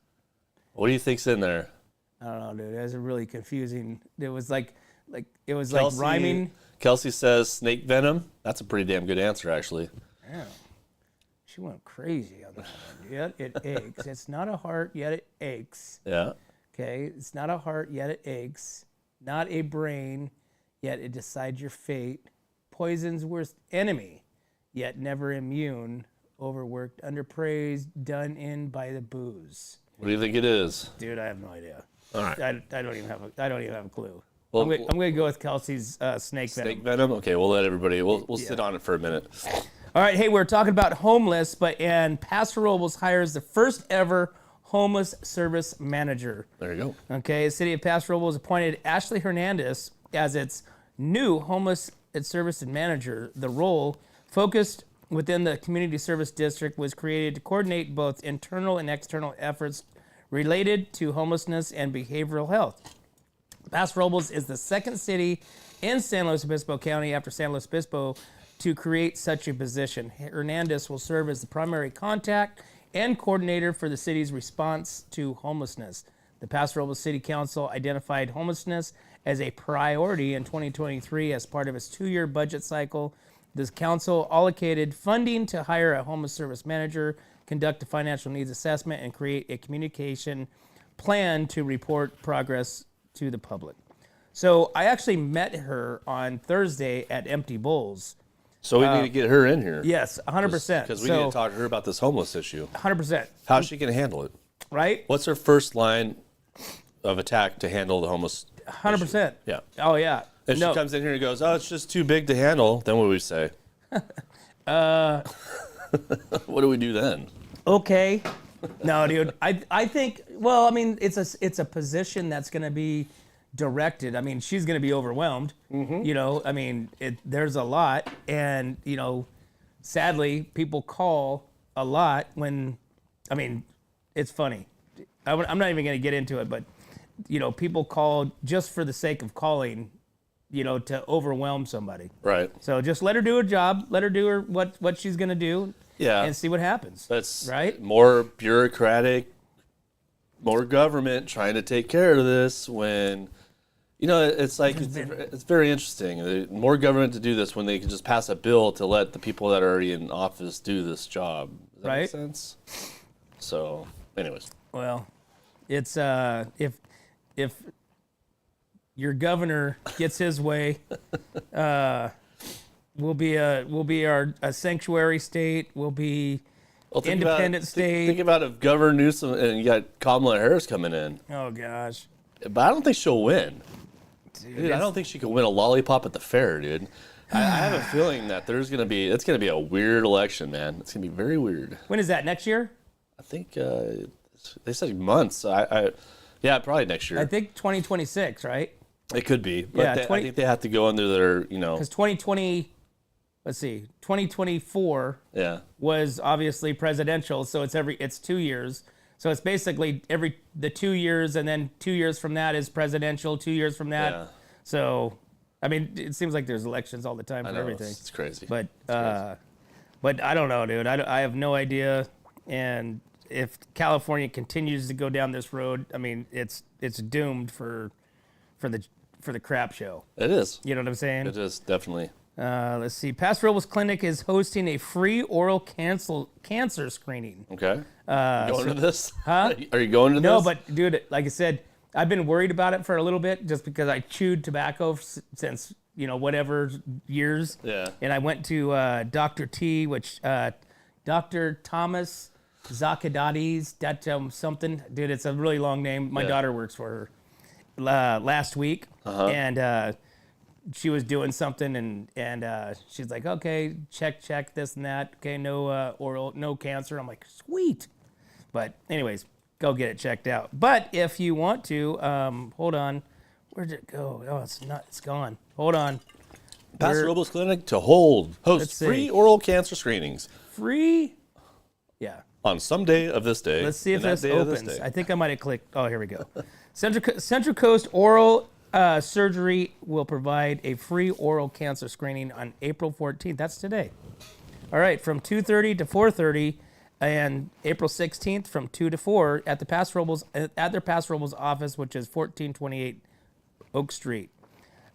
What do you think's in there? I don't know, dude. It was really confusing. It was like Kelsey, rhyming. Kelsey says snake venom. That's a pretty damn good answer, actually. Yeah. She went crazy on that one. Yet it aches. It's not a heart, yet it aches. Yeah. Okay. It's not a heart, yet it aches. Not a brain, yet it decides your fate. Poison's worst enemy, yet never immune. Overworked, underpraised, done in by the booze. What do you think it is? Dude, I have no idea. All right. I don't even have a clue. Well, I'm gonna go with Kelsey's snake venom. Snake venom? Okay, we'll let everybody, we'll sit on it for a minute. All right, hey, we're talking about homeless, and Paso Robles hires the first ever homeless service manager. There you go. Okay, the City of Paso Robles appointed Ashley Hernandez as its new homeless service manager. The role, focused within the community service district, was created to coordinate both internal and external efforts related to homelessness and behavioral health. Paso Robles is the second city in San Luis Obispo County after San Luis Obispo to create such a position. Hernandez will serve as the primary contact and coordinator for the city's response to homelessness. The Paso Robles City Council identified homelessness as a priority in 2023 as part of its 2-year budget cycle. This council allocated funding to hire a homeless service manager, conduct a financial needs assessment, and create a communication plan to report progress to the public. So I actually met her on Thursday at Empty Bowls. So we need to get her in here. Yes, 100%. Because we need to talk to her about this homeless issue. 100%. How's she going to handle it? Right? What's her first line of attack to handle the homeless 100%. issue? Yeah. Oh, yeah. If she comes in here and goes, oh, it's just too big to handle, then what do we say? What do we do then? Okay. No, dude. I think, well, I mean, it's a position that's going to be directed. I mean, she's going to be overwhelmed. Mm-hmm. You know, I mean, there's a lot. And, you know, sadly, people call a lot when, I mean, it's funny. I'm not even going to get into it, but, you know, people call just for the sake of calling, you know, to overwhelm somebody. Right. So just let her do her job. Let her do what she's going to do. Yeah. And see what happens. That's right. More bureaucratic, more government trying to take care of this when, you know, it's like, it's very interesting. More government to do this when they can just pass a bill to let the people that are already in office do this job. Does that make sense? So, anyways. Well, it's if your governor gets his way, we'll be a sanctuary state. We'll be independent state. Think about if Governor Newsom and you got Kamala Harris coming in. Oh gosh. But I don't think she'll win. Dude, I don't think she could win a lollipop at the fair, dude. I have a feeling that it's gonna be a weird election, man. It's gonna be very weird. When is that? Next year? I think they said months. Yeah, probably next year. I think 2026, right? It could be, but Yeah, I think they have to go under their, you know. Because 2024 was obviously presidential, so it's 2 years. So it's basically the 2 years, and then 2 years from that is presidential. 2 years from that, so I mean, it seems like there's elections all the time for everything. It's crazy. But but I don't know, dude. I have no idea. And if California continues to go down this road, I mean, it's doomed for for the crap show. It is. You know what I'm saying? It is, definitely. Let's see. Paso Robles Clinic is hosting a free oral cancer screening. Okay. You going to this? Huh? Are you going to No, this? but dude, like I said, I've been worried about it for a little bit just because I chewed tobacco since, whatever years. Yeah. And I went to Dr. T, which Dr. Thomas Zakadades, something. Dude, it's a really long name. My daughter works for her last week. And she was doing something and she's like, okay, check this and that. Okay, no cancer. I'm like, sweet. But anyways, go get it checked out. But if you want to, hold on. Where'd it go? Oh, it's gone. Hold on. Paso Robles Clinic to host free oral cancer screenings. Free? Yeah. On some day of this day. Let's see if this opens. I think I might have clicked. Oh, here we go. Central Coast Oral Surgery will provide a free oral cancer screening on April 14th. That's today. All right, from 2:30 to 4:30, and April 16th from 2 to 4 at their Paso Robles office, which is 1428 Oak Street.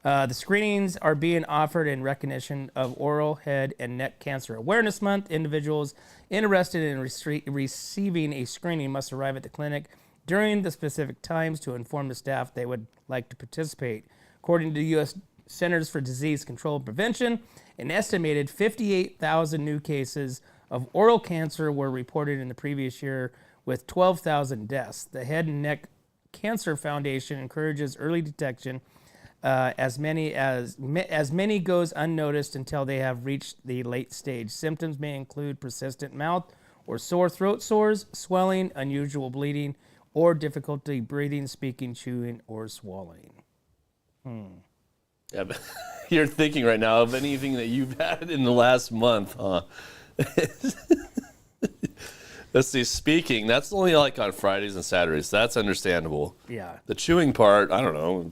The screenings are being offered in recognition of Oral, Head, and Neck Cancer Awareness Month. Individuals interested in receiving a screening must arrive at the clinic during the specific times to inform the staff they would like to participate. According to the U.S. Centers for Disease Control and Prevention, an estimated 58,000 new cases of oral cancer were reported in the previous year, with 12,000 deaths. The Head and Neck Cancer Foundation encourages early detection. As many goes unnoticed until they have reached the late stage. Symptoms may include persistent mouth or sore throat sores, swelling, unusual bleeding, or difficulty breathing, speaking, chewing, or swallowing. Yeah, but you're thinking right now of anything that you've had in the last month, huh? Let's see, speaking, that's only like on Fridays and Saturdays. That's understandable. Yeah. The chewing part, I don't know.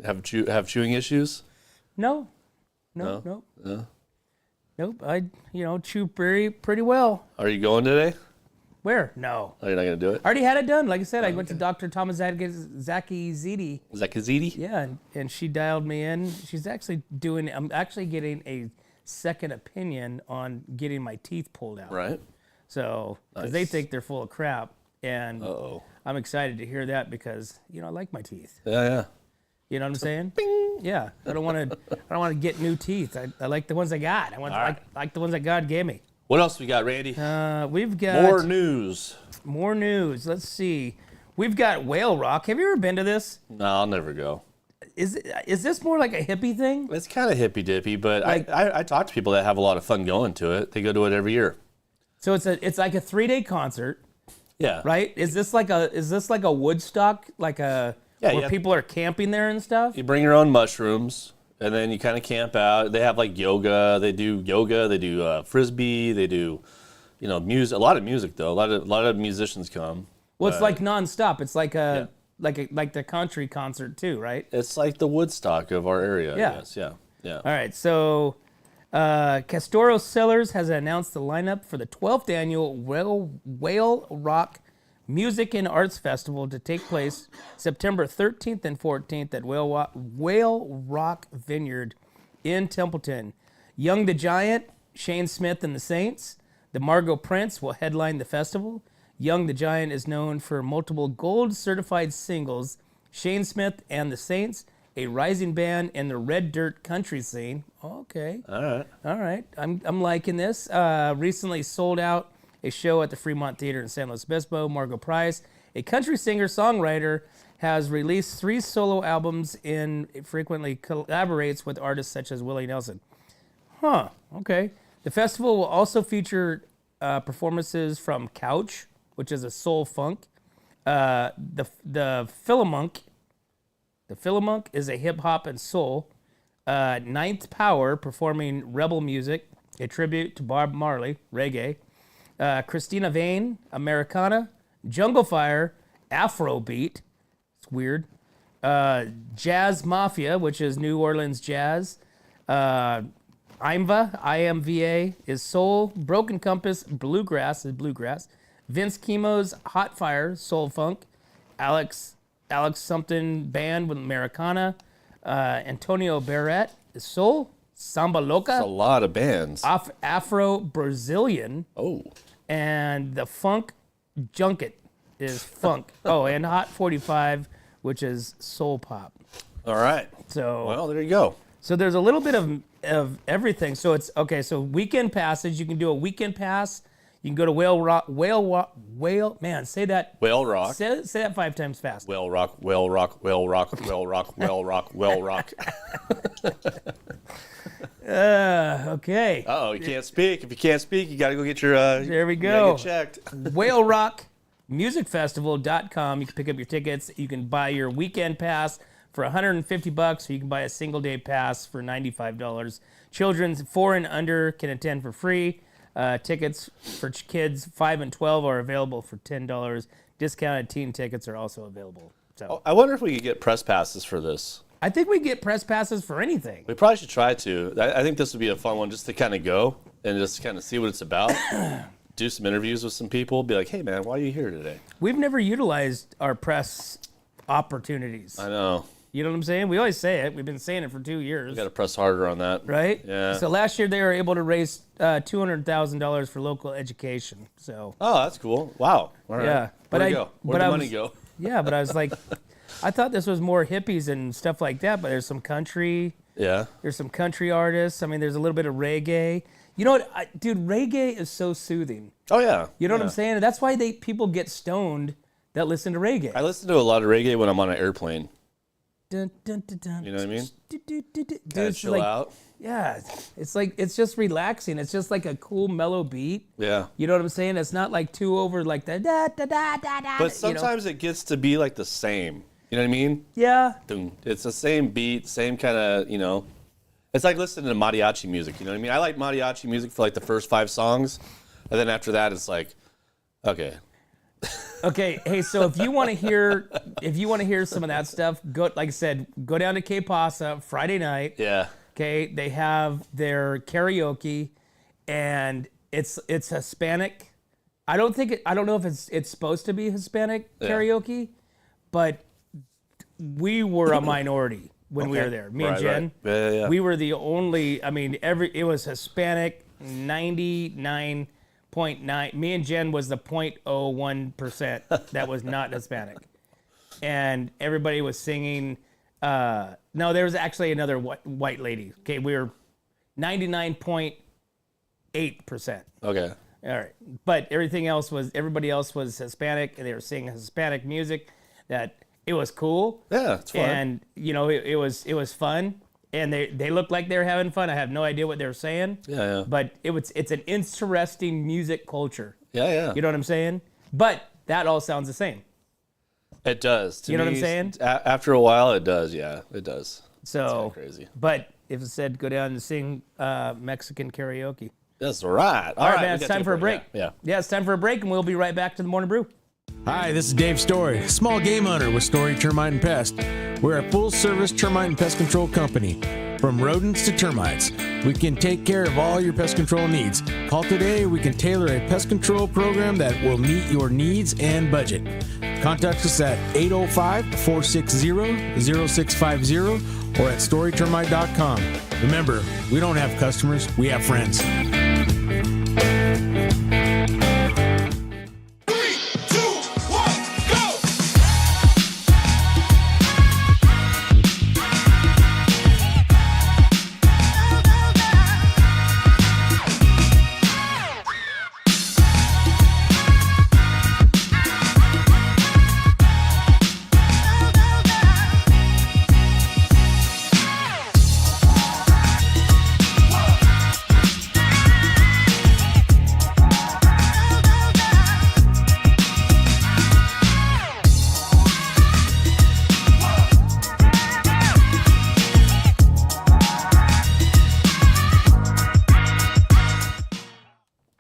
Have chewing issues? No. Nope. I chew pretty well. Are you going today? Where? No. Oh, you're not going to do it? I already had it done. Like I said, I went to Dr. Thomas Zakadades. Zakadades? Yeah, and she dialed me in. I'm actually getting a second opinion on getting my teeth pulled out. Right. So, because they think they're full of crap, and I'm excited to hear that because I like my teeth. Yeah. You know what I'm saying? Bing. Yeah. I don't want to get new teeth. I like the ones I got. I like the ones that God gave me. What else we got, Randy? We've got more news. More news. Let's see. We've got Whale Rock. Have you ever been to this? No, I'll never go. Is this more like a hippie thing? It's kind of hippy dippy, but I talk to people that have a lot of fun going to it. They go to it every year. So it's like a 3-day concert. Yeah. Right? Is this like a Woodstock, where people are camping there and stuff? You bring your own mushrooms, and then you kind of camp out. They have like yoga. They do frisbee. They do, music. A lot of music though. A lot of musicians come. Well, it's like nonstop. It's like like the country concert too, right? It's like the Woodstock of our area. Yeah. I guess. Yeah. All right. So, Cagliero Cellars has announced the lineup for the 12th annual Whale Rock Music and Arts Festival to take place September 13th and 14th at Whale Rock Vineyard in Templeton. Young the Giant, Shane Smith and the Saints, the Margot Prince will headline the festival. Young the Giant is known for multiple gold certified singles. Shane Smith and the Saints, a rising band in the red dirt country scene. Okay. All right. I'm liking this. Recently sold out a show at the Fremont Theater in San Luis Obispo. Margot Price, a country singer-songwriter, has released 3 solo albums and frequently collaborates with artists such as Willie Nelson. Huh, okay. The festival will also feature performances from Couch, which is a soul funk. The Philomonk is a hip-hop and soul. Ninth Power, performing Rebel Music, a tribute to Bob Marley, reggae. Christina Vane, Americana. Jungle Fire, Afrobeat. It's weird. Jazz Mafia, which is New Orleans jazz. IMVA is soul. Broken Compass, bluegrass is bluegrass. Vince Chemo's Hot Fire, soul funk. Alex something band with Americana. Antonio Barrett, Soul, Samba Loca, It's a lot of bands. Afro-Brazilian, and the Funk Junket is funk. And Hot 45, which is soul pop. All right. So Well, there you go. So there's a little bit of everything. So it's okay. So weekend passes. You can do a weekend pass. You can go to Whale Rock. Man, say that. Whale Rock. Say that 5 times fast. Whale Rock, Whale Rock, Whale Rock, Whale Rock, Whale Rock, Whale Rock. Okay. Uh-oh, you can't speak. If you can't speak, you got to go get your There we you gotta go. get checked. Whale Rock musicfestival.com. You can pick up your tickets. You can buy your weekend pass for $150, or you can buy a single day pass for $95. Children 4 and under can attend for free. Tickets for kids 5 and 12 are available for $10. Discounted teen tickets are also available. So I wonder if we could get press passes for this. I think we get press passes for anything. We probably should try to. I think this would be a fun one just to kind of go and just kind of see what it's about. Do some interviews with some people. Be like, hey, man, why are you here today? We've never utilized our press opportunities. I know. You know what I'm saying? We always say it. We've been saying it for 2 years. We got to press harder on that. Right? Yeah. So last year they were able to raise $200,000 for local education. So Oh, that's cool. Wow. All right. Yeah, Where'd but it go? Where'd the money was- go? yeah, but I was like, I thought this was more hippies and stuff like that. But there's some country. Yeah. There's some country artists. I mean, there's a little bit of reggae. You know what, dude? Reggae is so soothing. Oh, yeah. You know what Yeah. I'm saying? That's why people get stoned that listen to reggae. I listen to a lot of reggae when I'm on an airplane. Dun, dun, dun, dun. You know what I mean? Dude, Kind of it's chill like, out. yeah, it's just relaxing. It's just like a cool mellow beat. Yeah. You know what I'm saying? It's not like too over like the da da da da da. But sometimes it gets to be like the same. You know what I mean? Yeah. Dun. It's the same beat, same kind of, it's like listening to mariachi music. You know what I mean? I like mariachi music for like the first 5 songs. And then after that, it's like, okay. Okay, hey, so if you want to hear some of that stuff, go, like I said, go down to Cape Pasa Friday night. Yeah. Okay, they have their karaoke, and it's Hispanic. I don't know if it's supposed to be Hispanic karaoke, but we were a minority when we were there. Me and Jen, Right. Yeah. we were the only. I mean, it was Hispanic 99.9. Me and Jen was the 0.01% that was not Hispanic, and everybody was singing. No, there was actually another white lady. Okay, we were 99.8%. Okay. All right, but everybody else was Hispanic, and they were singing Hispanic music. That it was cool. Yeah, it's fun. And it was fun, and they looked like they were having fun. I have no idea what they were saying. Yeah. But it's an interesting music culture. Yeah. You know what I'm saying? But that all sounds the same. It does. To You know what me, I'm saying? After a while, it does. Yeah, it does. So It's kinda crazy. But if it said go down and sing Mexican karaoke. That's right. All right, we man, it's got time for a break. Yeah. Yeah, it's time for a break, and we'll be right back to the Morning Brew. Hi, this is Dave Story, small game hunter with Story Termite and Pest. We're a full-service termite and pest control company. From rodents to termites, we can take care of all your pest control needs. Call today, we can tailor a pest control program that will meet your needs and budget. Contact us at 805-460-0650 or at storytermite.com. Remember, we don't have customers, we have friends.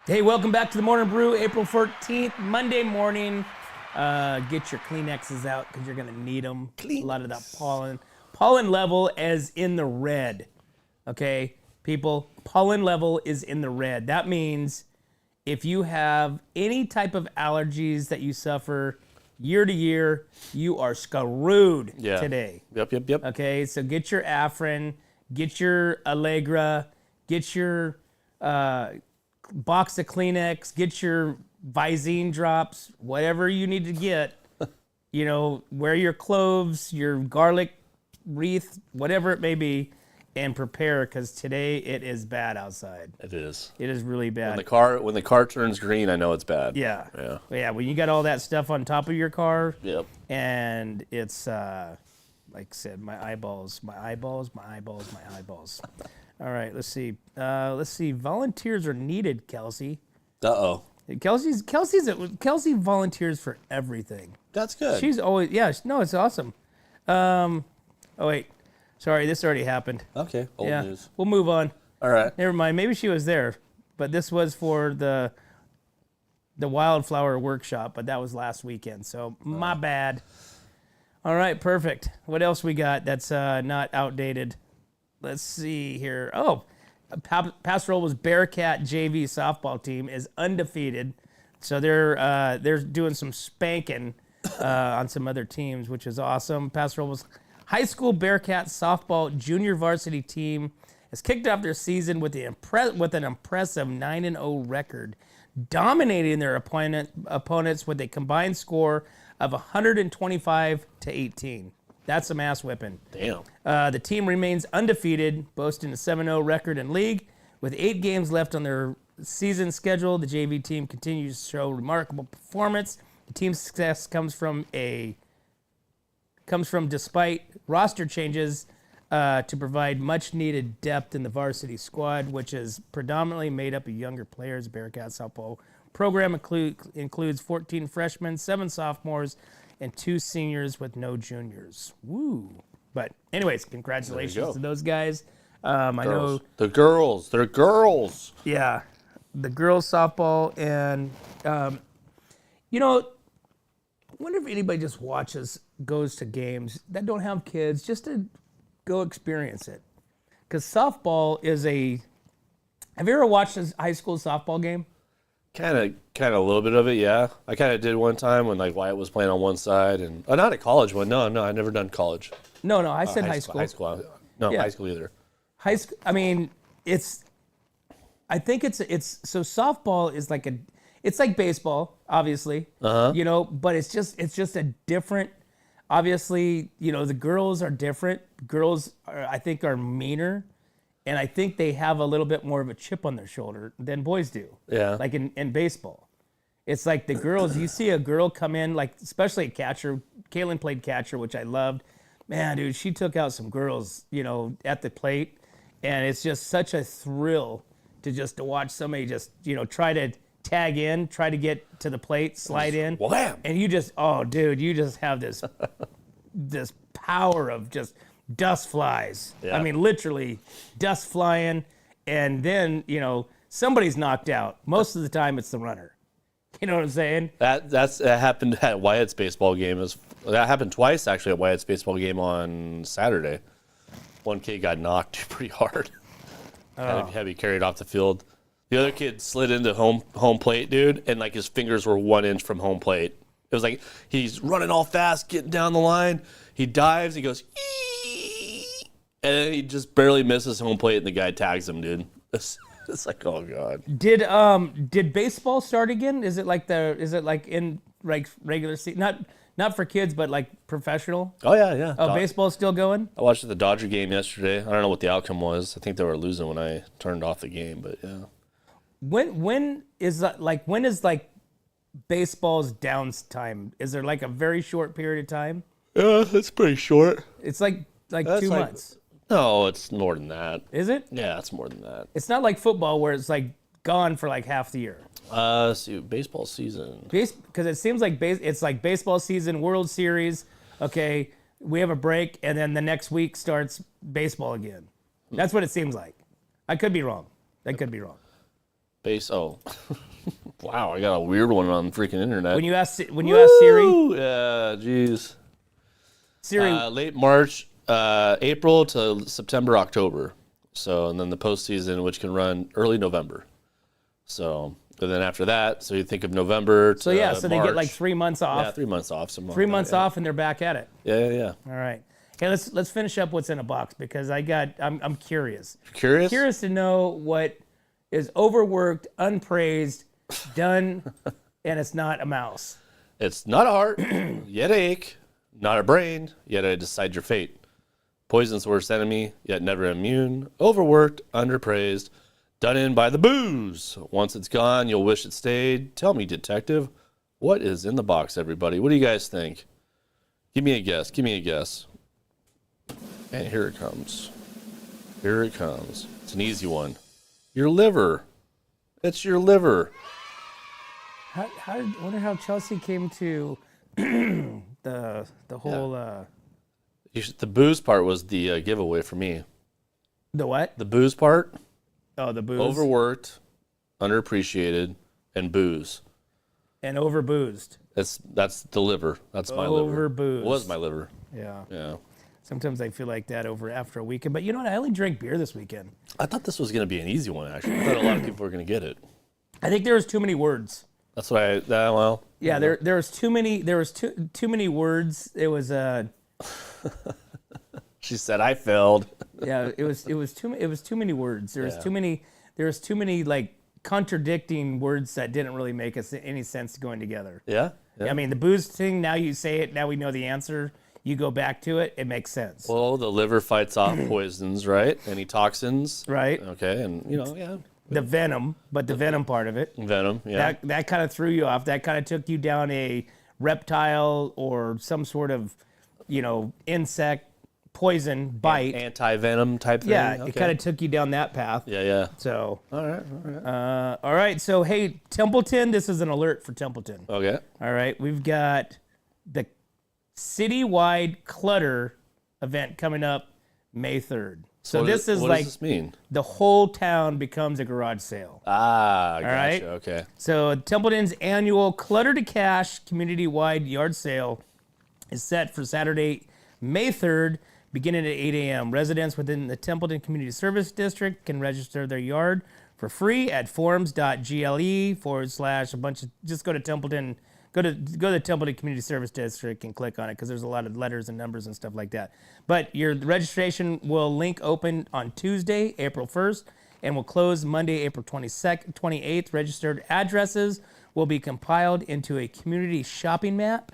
Hey, welcome back to the Morning Brew, April 14th, Monday morning. Get your Kleenexes out because you're going to need them. A lot of that pollen. Pollen level is in the red. Okay, people, pollen level is in the red. That means if you have any type of allergies that you suffer, year to year, you are screwed today. Yep. Okay, so get your Afrin, get your Allegra, get your box of Kleenex, get your Visine drops, whatever you need to get. Wear your cloves, your garlic wreath, whatever it may be, and prepare, because today it is bad outside. It is. It is really bad. When the car turns green, I know it's bad. Yeah. When you got all that stuff on top of your car. Yep. And it's like I said, my eyeballs. All right, let's see. Volunteers are needed, Kelsey. Uh-oh. Kelsey volunteers for everything. That's good. She's always it's awesome. Oh wait. Sorry, this already happened. Okay, old news. We'll move on. All right. Never mind. Maybe she was there, but this was for the wildflower workshop, but that was last weekend, so my bad. All right, perfect. What else we got that's not outdated? Let's see here. Oh, Paso Robles Bearcat JV softball team is undefeated, so they're doing some spanking on some other teams, which is awesome. Paso Robles High School Bearcat softball junior varsity team has kicked off their season with an impressive 9-0 record, dominating their opponents with a combined score of 125-18. That's some ass whipping. Damn. The team remains undefeated, boasting a 7-0 record in league. With 8 games left on their season schedule, the JV team continues to show remarkable performance. The team's success comes from despite roster changes to provide much-needed depth in the varsity squad, which is predominantly made up of younger players. Bearcat softball program includes 14 freshmen, 7 sophomores, and 2 seniors with no juniors. Woo! But anyways, congratulations to those guys. I know they're girls. Yeah, the girls softball, and I wonder if anybody just goes to games that don't have kids, just to go experience it. Because softball is have you ever watched a high school softball game? Kind of a little bit of it, yeah. I kind of did one time when like Wyatt was playing on one side, and not a college one. No, I never done college. No, I said high school. High school. No, yeah. High school either. High school. I mean, I think it's so softball is it's like baseball, obviously. But it's just a different. Obviously, the girls are different. Girls I think are meaner, and I think they have a little bit more of a chip on their shoulder than boys do. Yeah. Like in baseball, it's like the girls. You see a girl come in, like especially a catcher. Kaylin played catcher, which I loved. Man, dude, she took out some girls, at the plate, and it's just such a thrill to watch somebody just try to tag in, try to get to the plate, slide in, wham! And you just have this this power of just dust flies. Yeah. I mean, literally dust flying, and then somebody's knocked out. Most of the time, it's the runner. You know what I'm saying? That happened at Wyatt's baseball game. That happened twice actually at Wyatt's baseball game on Saturday. One kid got knocked pretty hard. Had to be carried off the field. The other kid slid into home plate, dude, and like his fingers were 1 inch from home plate. It was like he's running all fast, getting down the line. He dives, he goes, ee! And then he just barely misses home plate, and the guy tags him, dude. It's like, oh god. Did baseball start again? Is it like in regular season? Not for kids, but like professional? Oh yeah. Oh, baseball's still going? I watched the Dodger game yesterday. I don't know what the outcome was. I think they were losing when I turned off the game, but yeah. When is baseball's downtime? Is there like a very short period of time? Yeah, it's pretty short. It's like 2 months. No, it's more than that. Is it? Yeah, it's more than that. It's not like football where it's like gone for like half the year. See, baseball season. Because it seems like it's like baseball season, World Series. Okay, we have a break, and then the next week starts baseball again. That's what it seems like. I could be wrong. Wow, I got a weird one on freaking internet. When you ask Siri, yeah, jeez. Siri, late March, April to September, October. So, and then the postseason, which can run early November. So And then after that, so you think of November to So yeah, so they get like March. 3 months off. Yeah, 3 months off. 3 months off, and they're back at it. Yeah. All right. Hey, let's finish up what's in a box because I'm curious. Curious? Curious to know what is overworked, unpraised, done, and it's not a mouse. It's not a heart, yet ache, not a brain, yet I decide your fate. Poison's worst enemy, yet never immune. Overworked, underpraised, done in by the booze. Once it's gone, you'll wish it stayed. Tell me, detective, what is in the box, everybody? What do you guys think? Give me a guess. Give me a guess. And here it comes. Here it comes. It's an easy one. Your liver. It's your liver. I wonder how Chelsea came to the whole The booze part was the giveaway for me. the what? The booze part, Oh, the booze. overworked, underappreciated, and booze. And overboozed. That's the liver. That's my liver. Overboozed. Was my liver. Yeah. Yeah. Sometimes I feel like that after a weekend. But you know what? I only drank beer this weekend. I thought this was going to be an easy one, actually. I thought a lot of people were going to get it. I think there was too many words. That's why well. Yeah, there was too many words. It was She said I failed. yeah, it was too many words. There was too many like contradicting words that didn't really make any sense going together. Yeah? I mean, the booze thing, now you say it, now we know the answer. You go back to it, it makes sense. Well, the liver fights off poisons, right? Any toxins. Right. Okay, and yeah. The venom, but the venom part of it. Venom, yeah. That kind of threw you off. That kind of took you down a reptile or some sort of, insect poison bite. Anti-venom type thing. Yeah, Okay. it kind of took you down that path. Yeah. So, All right. all right. So, hey, Templeton, this is an alert for Templeton. Okay. All right, we've got the citywide clutter event coming up May 3rd. So What this is what like does this mean? the whole town becomes a garage sale. Gotcha. right. Okay. So Templeton's annual Clutter to Cash community-wide yard sale is set for Saturday, May 3rd, beginning at 8 a.m. Residents within the Templeton Community Service District can register their yard for free at forms.gle/just go to Templeton. Go to the Templeton Community Service District and click on it because there's a lot of letters and numbers and stuff like that. But your registration will link open on Tuesday, April 1st, and will close Monday, April 28th. Registered addresses will be compiled into a community shopping map,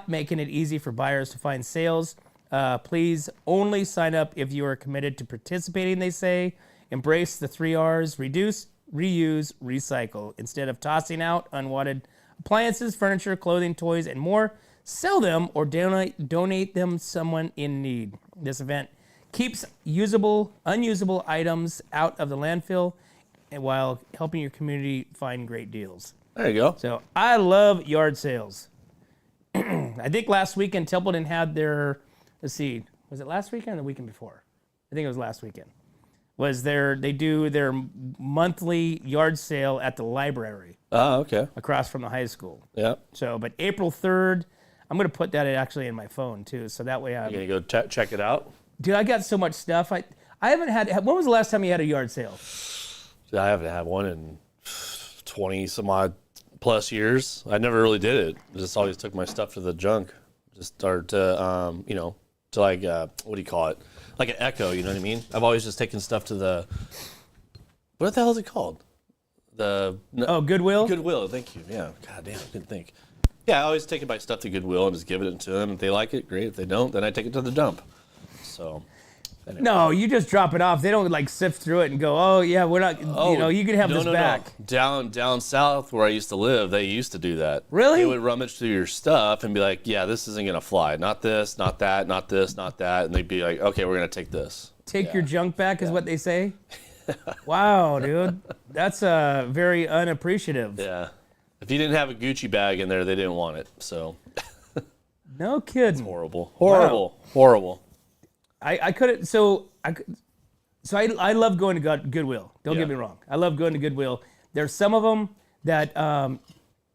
making it easy for buyers to find sales. Please only sign up if you are committed to participating, they say. Embrace the 3 R's, reduce, reuse, recycle. Instead of tossing out unwanted appliances, furniture, clothing, toys, and more, sell them or donate them to someone in need. This event keeps unusable items out of the landfill and while helping your community find great deals. There you go. So I love yard sales. I think last weekend Templeton had their, was it last weekend or the weekend before? I think it was last weekend. They do their monthly yard sale at the library. Oh, okay. Across from the high school. Yeah. So, but April 3rd, I'm going to put that actually in my phone too. So that way You gonna go check it out? Dude, I got so much stuff. I haven't had, when was the last time you had a yard sale? I haven't had one in 20 some odd plus years. I never really did it. I just always took my stuff to the junk. Just started to, to like, what do you call it? Like an Echo, you know what I mean? I've always just taken stuff to the, what the hell is it called? Goodwill? Goodwill, thank you. Yeah, god damn, I couldn't think. Yeah, I always take my stuff to Goodwill and just give it to them. If they like it, great. If they don't, then I take it to the dump. So, anyway. No, you just drop it off. They don't like sift through it and go, oh yeah, we're not, you can have this back. No. Down south where I used to live, they used to do that. Really? They would rummage through your stuff and be like, yeah, this isn't going to fly. Not this, not that, not this, not that. And they'd be like, okay, we're going to take this. Take your junk back is what they say? Wow, dude. That's very unappreciative. Yeah. If you didn't have a Gucci bag in there, they didn't want it. So. No kidding. Horrible. I couldn't. So I love going to Goodwill. Don't get me wrong. I love going to Goodwill. There's some of them that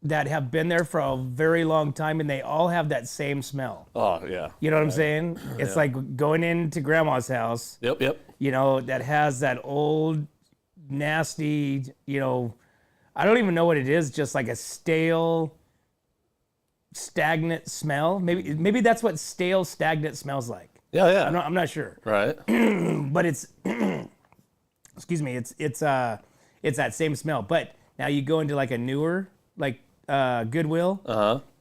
have been there for a very long time, and they all have that same smell. Oh yeah. You know what I'm saying? It's like going into grandma's house. Yep. That has that old, nasty. I don't even know what it is, just like a stale, stagnant smell. Maybe that's what stale, stagnant smells like. Yeah. I'm not sure. Right. But it's, excuse me, it's that same smell. But now you go into like a newer, like Goodwill,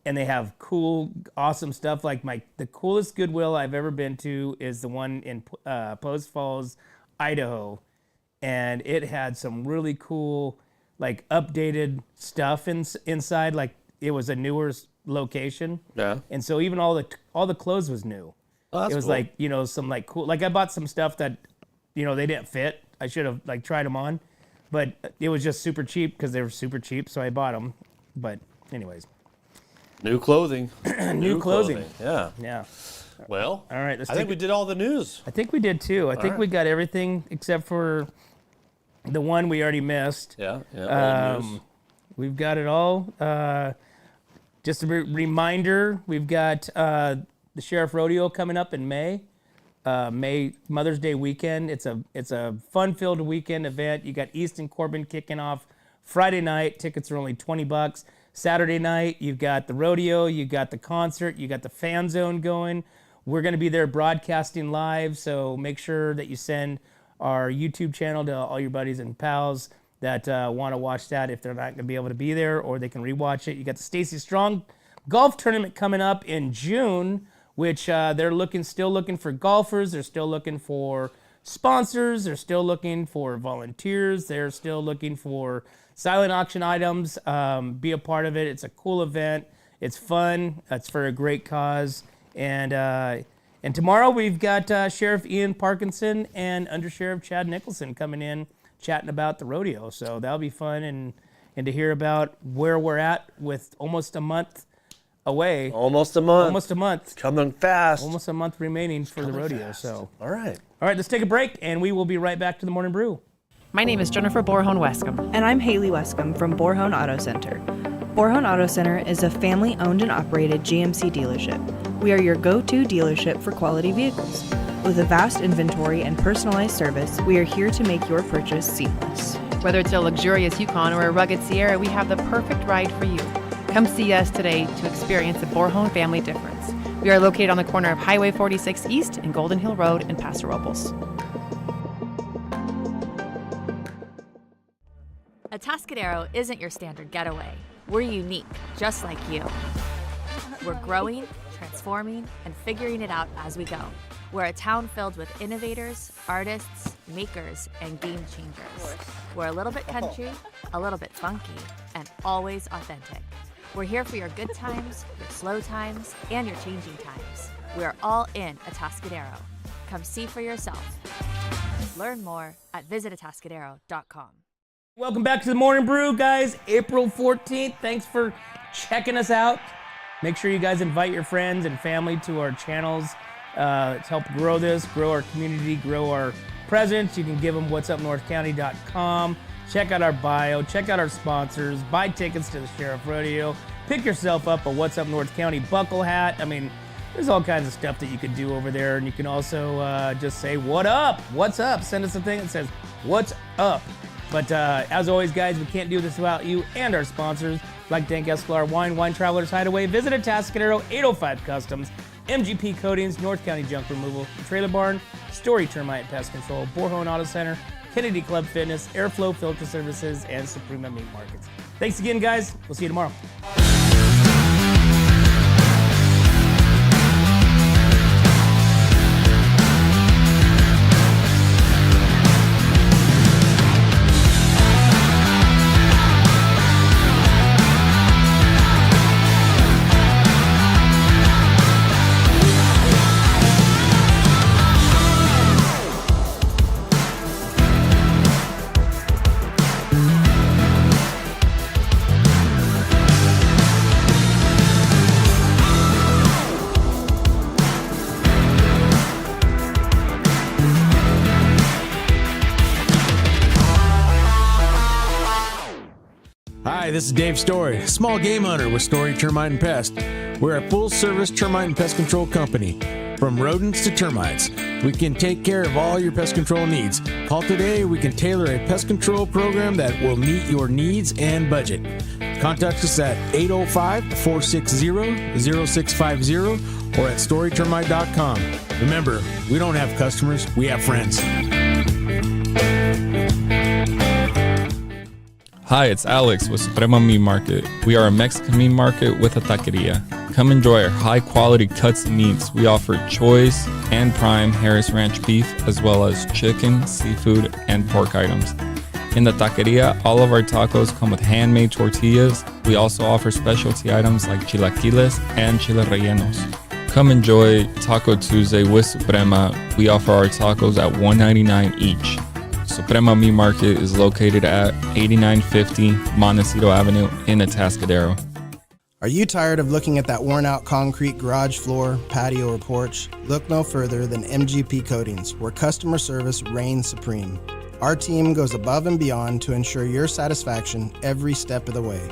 and they have cool, awesome stuff. Like the coolest Goodwill I've ever been to is the one in Post Falls, Idaho, and it had some really cool, like updated stuff inside. Like it was a newer location. Yeah. And so even all the clothes was new. Oh, that's it was cool. like, you know, some like cool, like I bought some stuff that, you know, they didn't fit. I should have like tried them on, but it was just super cheap because they were super cheap. So I bought them. But anyways. New clothing. New clothing. Yeah. Yeah. Well, All right. I think we did all the news. I think we did too. I think right. we got everything except for the one we already missed. Yeah. Old news. We've got it all. Just a reminder, we've got the Sheriff Rodeo coming up in May. May Mother's Day weekend. It's a fun-filled weekend event. You got Easton Corbin kicking off Friday night. Tickets are only $20. Saturday night, you've got the rodeo, you got the concert, you got the fan zone going. We're going to be there broadcasting live, so make sure that you send our YouTube channel to all your buddies and pals that want to watch that if they're not going to be able to be there, or they can rewatch it. You got the Stacy Strong Golf Tournament coming up in June, which they're still looking for golfers. They're still looking for sponsors. They're still looking for volunteers. They're still looking for silent auction items. Be a part of it. It's a cool event. It's fun. It's for a great cause. And tomorrow we've got Sheriff Ian Parkinson and Under Sheriff Chad Nicholson coming in chatting about the rodeo. So that'll be fun and to hear about where we're at with almost a month away. Almost a month. Almost a month. Coming fast. Almost a month remaining for the rodeo. Fast. So All right, let's take a break and we will be right back to the Morning Brew. My name is Jennifer Borhone Wescombe. And I'm Haley Wescombe from Borhone Auto Center. Borhone Auto Center is a family-owned and operated GMC dealership. We are your go-to dealership for quality vehicles. With a vast inventory and personalized service, we are here to make your purchase seamless. Whether it's a luxurious Yukon or a rugged Sierra, we have the perfect ride for you. Come see us today to experience the Borhone family difference. We are located on the corner of Highway 46 East and Golden Hill Road in Paso Robles. Atascadero isn't your standard getaway. We're unique, just like you. We're growing, transforming, and figuring it out as we go. We're a town filled with innovators, artists, makers, and game changers. We're a little bit country, a little bit funky, and always authentic. We're here for your good times, your slow times, and your changing times. We are all in Atascadero. Come see for yourself. Learn more at visitatascadero.com. Welcome back to the Morning Brew, guys. April 14th. Thanks for checking us out. Make sure you guys invite your friends and family to our channels. Let's help grow this, grow our community, grow our presence. You can give them whatsupnorthcounty.com. Check out our bio. Check out our sponsors. Buy tickets to the Sheriff Rodeo. Pick yourself up a What's Up North County buckle hat. I mean, there's all kinds of stuff that you could do over there. And you can also just say, what up? What's up? Send us a thing that says, what's up? But as always, guys, we can't do this without you and our sponsors, like Dank Escalar Wine Travelers Hideaway, Visit Atascadero, 805 Customs, MGP Coatings, North County Junk Removal, Trailer Barn, Story Termite Pest Control, Borhone Auto Center, Kennedy Club Fitness, Airflow Filter Services, and Suprema Meat Markets. Thanks again, guys. We'll see you tomorrow. this is Dave Story, small game hunter with Story Termite and Pest. We're a full-service termite and pest control company. From rodents to termites, we can take care of all your pest control needs. Call today, we can tailor a pest control program that will meet your needs and budget. Contact us at 805-460-0650 or at storytermite.com. Remember, we don't have customers, we have friends. Hi, it's Alex with Suprema Meat Market. We are a Mexican meat market with a taqueria. Come enjoy our high-quality cuts and meats. We offer choice and prime Harris Ranch beef, as well as chicken, seafood, and pork items. In the taqueria, all of our tacos come with handmade tortillas. We also offer specialty items like chilaquiles and chile rellenos. Come enjoy Taco Tuesday with Suprema. We offer our tacos at $1.99 each. Suprema Meat Market is located at 8950 Montecito Avenue in Atascadero. Are you tired of looking at that worn-out concrete garage floor, patio, or porch? Look no further than MGP Coatings, where customer service reigns supreme. Our team goes above and beyond to ensure your satisfaction every step of the way.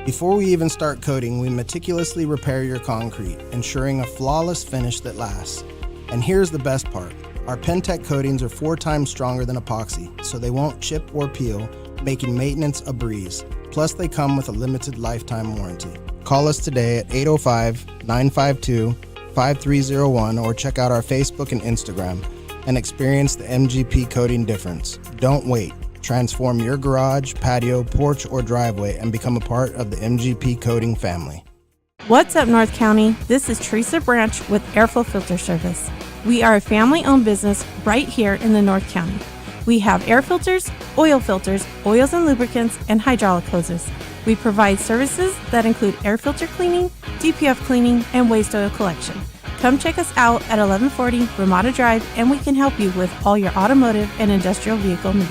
Before we even start coating, we meticulously repair your concrete, ensuring a flawless finish that lasts. And here's the best part. Our Pentec coatings are 4 times stronger than epoxy, so they won't chip or peel, making maintenance a breeze. Plus, they come with a limited lifetime warranty. Call us today at 805-952-5301 or check out our Facebook and Instagram and experience the MGP coating difference. Don't wait. Transform your garage, patio, porch, or driveway and become a part of the MGP coating family. What's up, North County? This is Teresa Branch with Airflow Filter Service. We are a family-owned business right here in the North County. We have air filters, oils and lubricants, and hydraulic hoses. We provide services that include air filter cleaning, DPF cleaning, and waste oil collection. Come check us out at 1140 Ramada Drive, and we can help you with all your automotive and industrial vehicle needs.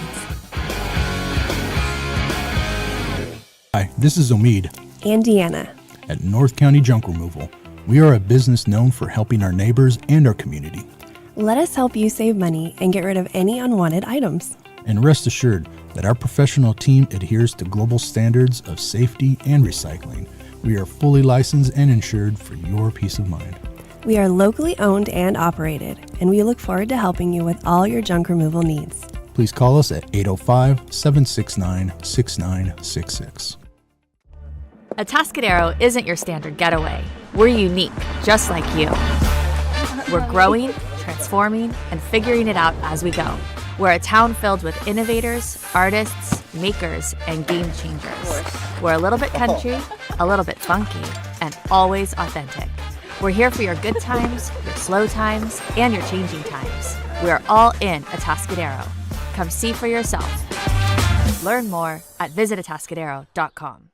Hi, this is Omid And Deanna. at North County Junk Removal. We are a business known for helping our neighbors and our community. Let us help you save money and get rid of any unwanted items. And rest assured that our professional team adheres to global standards of safety and recycling. We are fully licensed and insured for your peace of mind. We are locally owned and operated, and we look forward to helping you with all your junk removal needs. Please call us at 805-769-6966. Atascadero isn't your standard getaway. We're unique, just like you. We're growing, transforming, and figuring it out as we go. We're a town filled with innovators, artists, makers, and game changers. We're a little bit country, a little bit funky, and always authentic. We're here for your good times, your slow times, and your changing times. We're all in Atascadero. Come see for yourself. Learn more at visitatascadero.com.